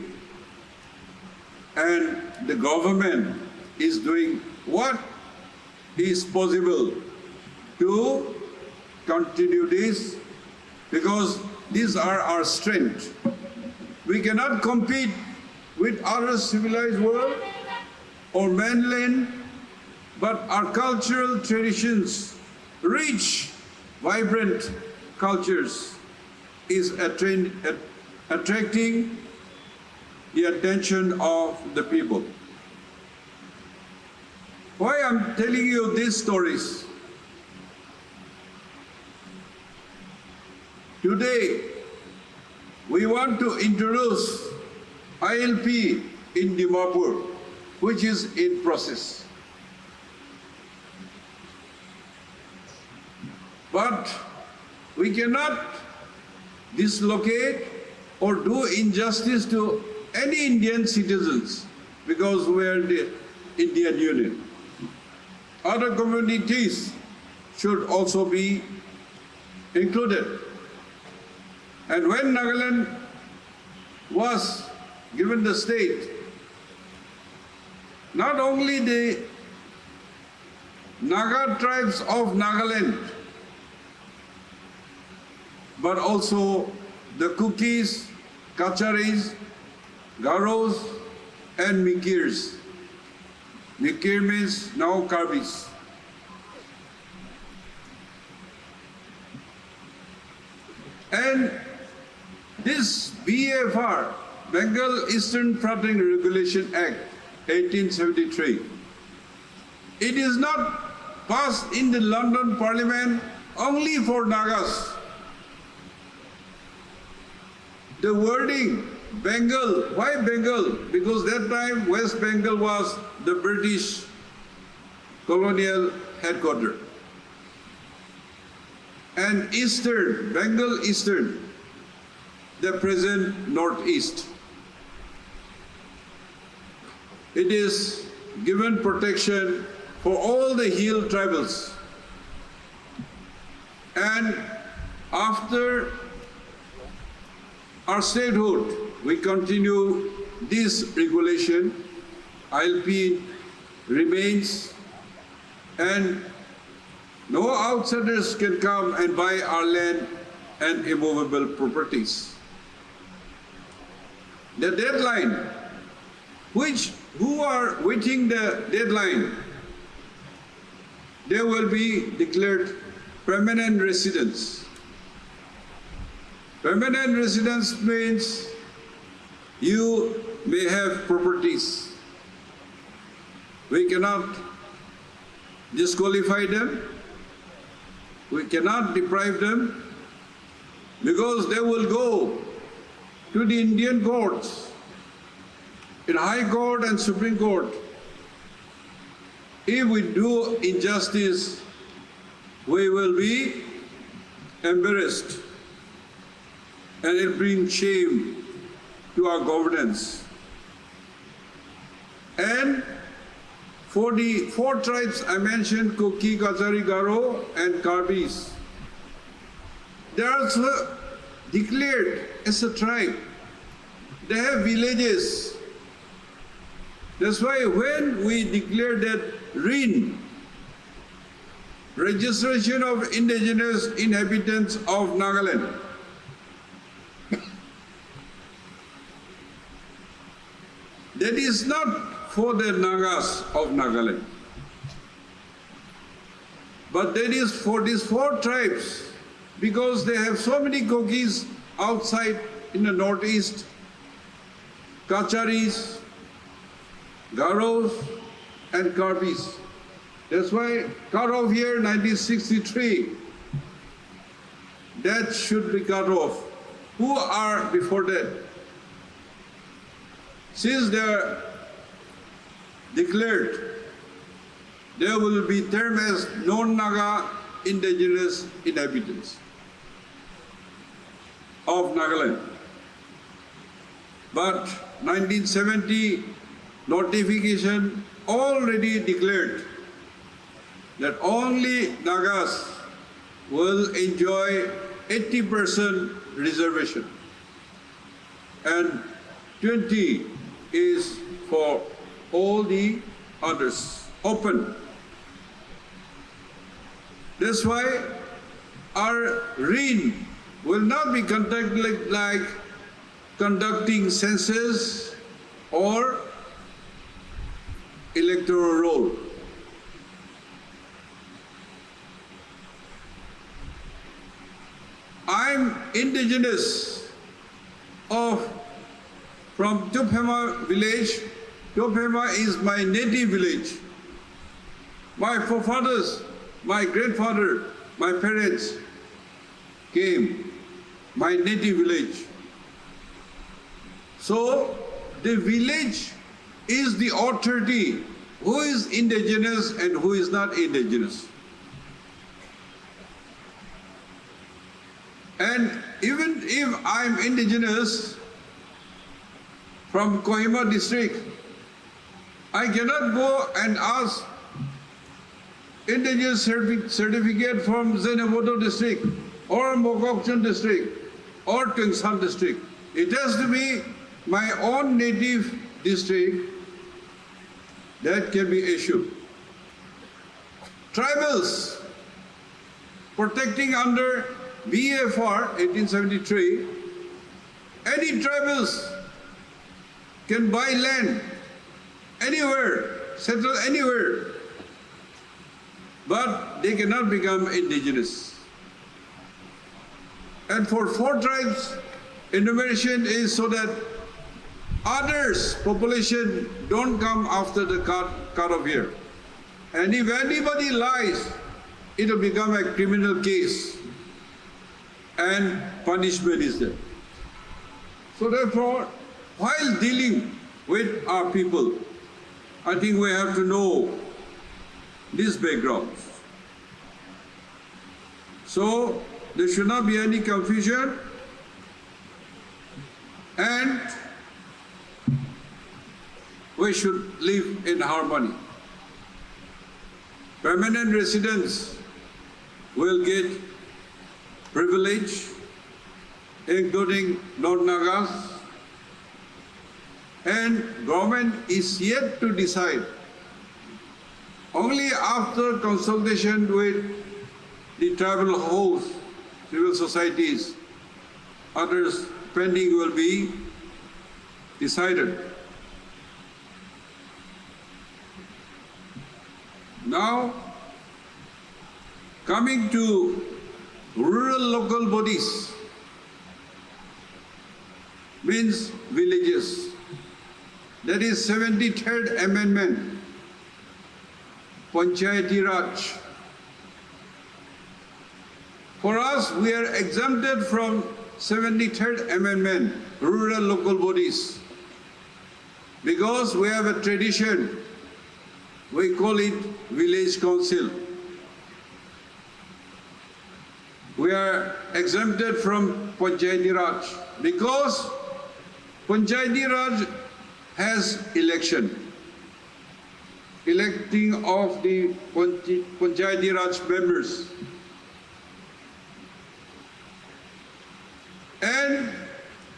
S10: and the government is doing what is possible to continue this, because these are our strength. We cannot compete with other civilized world or mainland, but our cultural traditions, rich, vibrant cultures, is attracting the attention of the people. Why I'm telling you these stories? Today, we want to introduce ILP in Dimapur, which is in process. But we cannot dislocate or do injustice to any Indian citizens because we are in the Indian Union. Other communities should also be included. And when Nagaland was given the state, not only the Naga tribes of Nagaland, but also the Kukis, Kacharis, Garos, and Mikirs. Mikir means now Karbis. And this BFR, Bengal Eastern Frontier Regulation Act, 1873, it is not passed in the London Parliament only for Nagas. The wording, Bengal, why Bengal? Because that time West Bengal was the British colonial headquarters. And Eastern, Bengal Eastern, the present Northeast. It is given protection for all the hill tribals. And after our statehood, we continue this regulation. ILP remains, and no outsiders can come and buy our land and immovable properties. The deadline, who are waiting the deadline, they will be declared permanent residents. Permanent residence means you may have properties. We cannot disqualify them. We cannot deprive them because they will go to the Indian courts, in High Court and Supreme Court. If we do injustice, we will be embarrassed, and it brings shame to our governance. And for the 4 tribes I mentioned, Kuki, Kachari, Garo, and Karbis, they are also declared as a tribe. They have villages. That's why when we declare that RIN, Registration of Indigenous Inhabitants of Nagaland, that is not for the Nagas of Nagaland, but that is for these 4 tribes because they have so many Kokis outside in the northeast, Kacharis, Garos, and Karbis. That's why cut off here 1963. That should be cut off. Who are before that? Since they are declared, they will be termed as non-Naga indigenous inhabitants of Nagaland. But 1970 notification already declared that only Nagas will enjoy 80% reservation and 20 is for all the others, open. That's why our RIN will not be conducted like conducting census or electoral roll. I'm indigenous from Tuphema village. Tuphema is my native village. My forefathers, my grandfather, my parents came, my native village. So the village is the authority who is indigenous and who is not indigenous. And even if I'm indigenous from Kohima district, I cannot go and ask indigenous certificate from Zenabodo district or Mokokchung district or Tungshan district. It has to be my own native district that can be issued. Tribals protecting under BFR 1873, any tribals can buy land anywhere, settle anywhere, but they cannot become indigenous. And for 4 tribes, enumeration is so that others, population, don't come after the cut off year. And if anybody lies, it will become a criminal case and punishment is there. So therefore, while dealing with our people, I think we have to know this background. So there should not be any confusion, and we should live in harmony. Permanent residents will get privilege, including non-Nagas, and government is yet to decide. Only after consultation with the tribal hosts, civil societies, others pending will be decided. Now, coming to rural local bodies, means villages. That is 73rd Amendment, Panchayati Raj. For us, we are exempted from 73rd Amendment, rural local bodies, because we have a tradition. We call it village council. We are exempted from Panchayati Raj because Panchayati Raj has election, electing of the Panchayati Raj members. And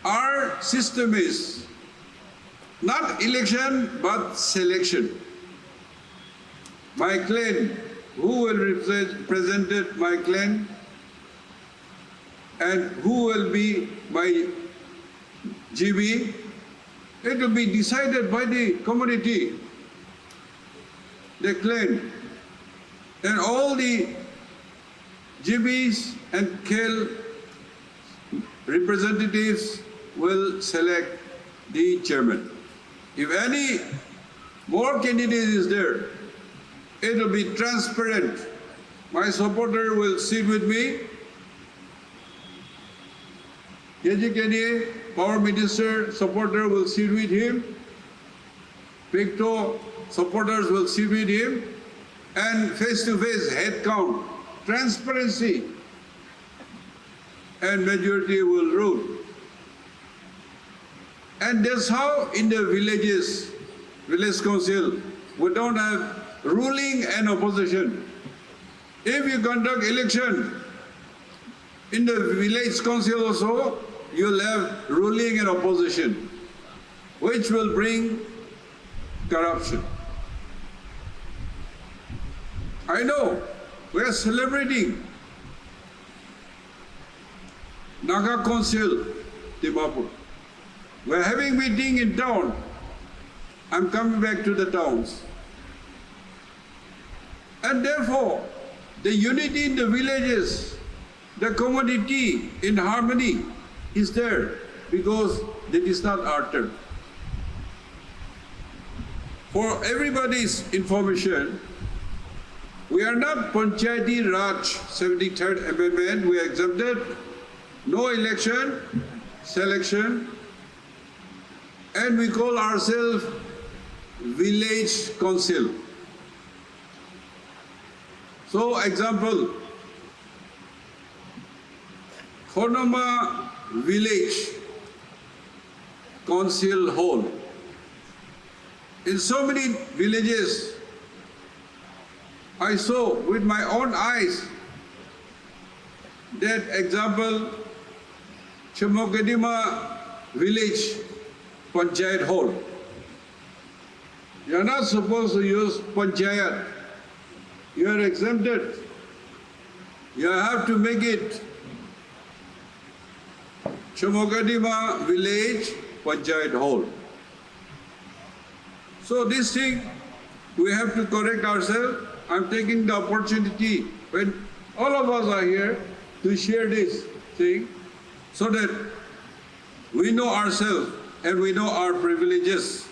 S10: our system is not election but selection. My clan, who will represent my clan, and who will be my GB, it will be decided by the community, the clan, and all the GBs and KL representatives will select the chairman. If any more candidate is there, it will be transparent. My supporter will sit with me. KJKDA, Power Minister supporter will sit with him. PICTO supporters will sit with him. And face-to-face head count, transparency, and majority will rule. And that's how in the villages, village council, we don't have ruling and opposition. If you conduct election in the village council also, you'll have ruling and opposition, which will bring corruption. I know we are celebrating Naga Council Dimapur. We're having meeting in town. I'm coming back to the towns. And therefore, the unity in the villages, the community in harmony is there because that is not our turn. For everybody's information, we are not Panchayati Raj 73rd Amendment, we are exempted, no election, selection, and we call ourselves village council. So, example, Khornama village council hall. In so many villages, I saw with my own eyes that example, Chamokadima village panchayat hall. You are not supposed to use panchayat. You are exempted. You have to make it Chamokadima village panchayat hall. So this thing, we have to correct ourselves. I'm taking the opportunity when all of us are here to share this thing so that we know ourselves and we know our privileges.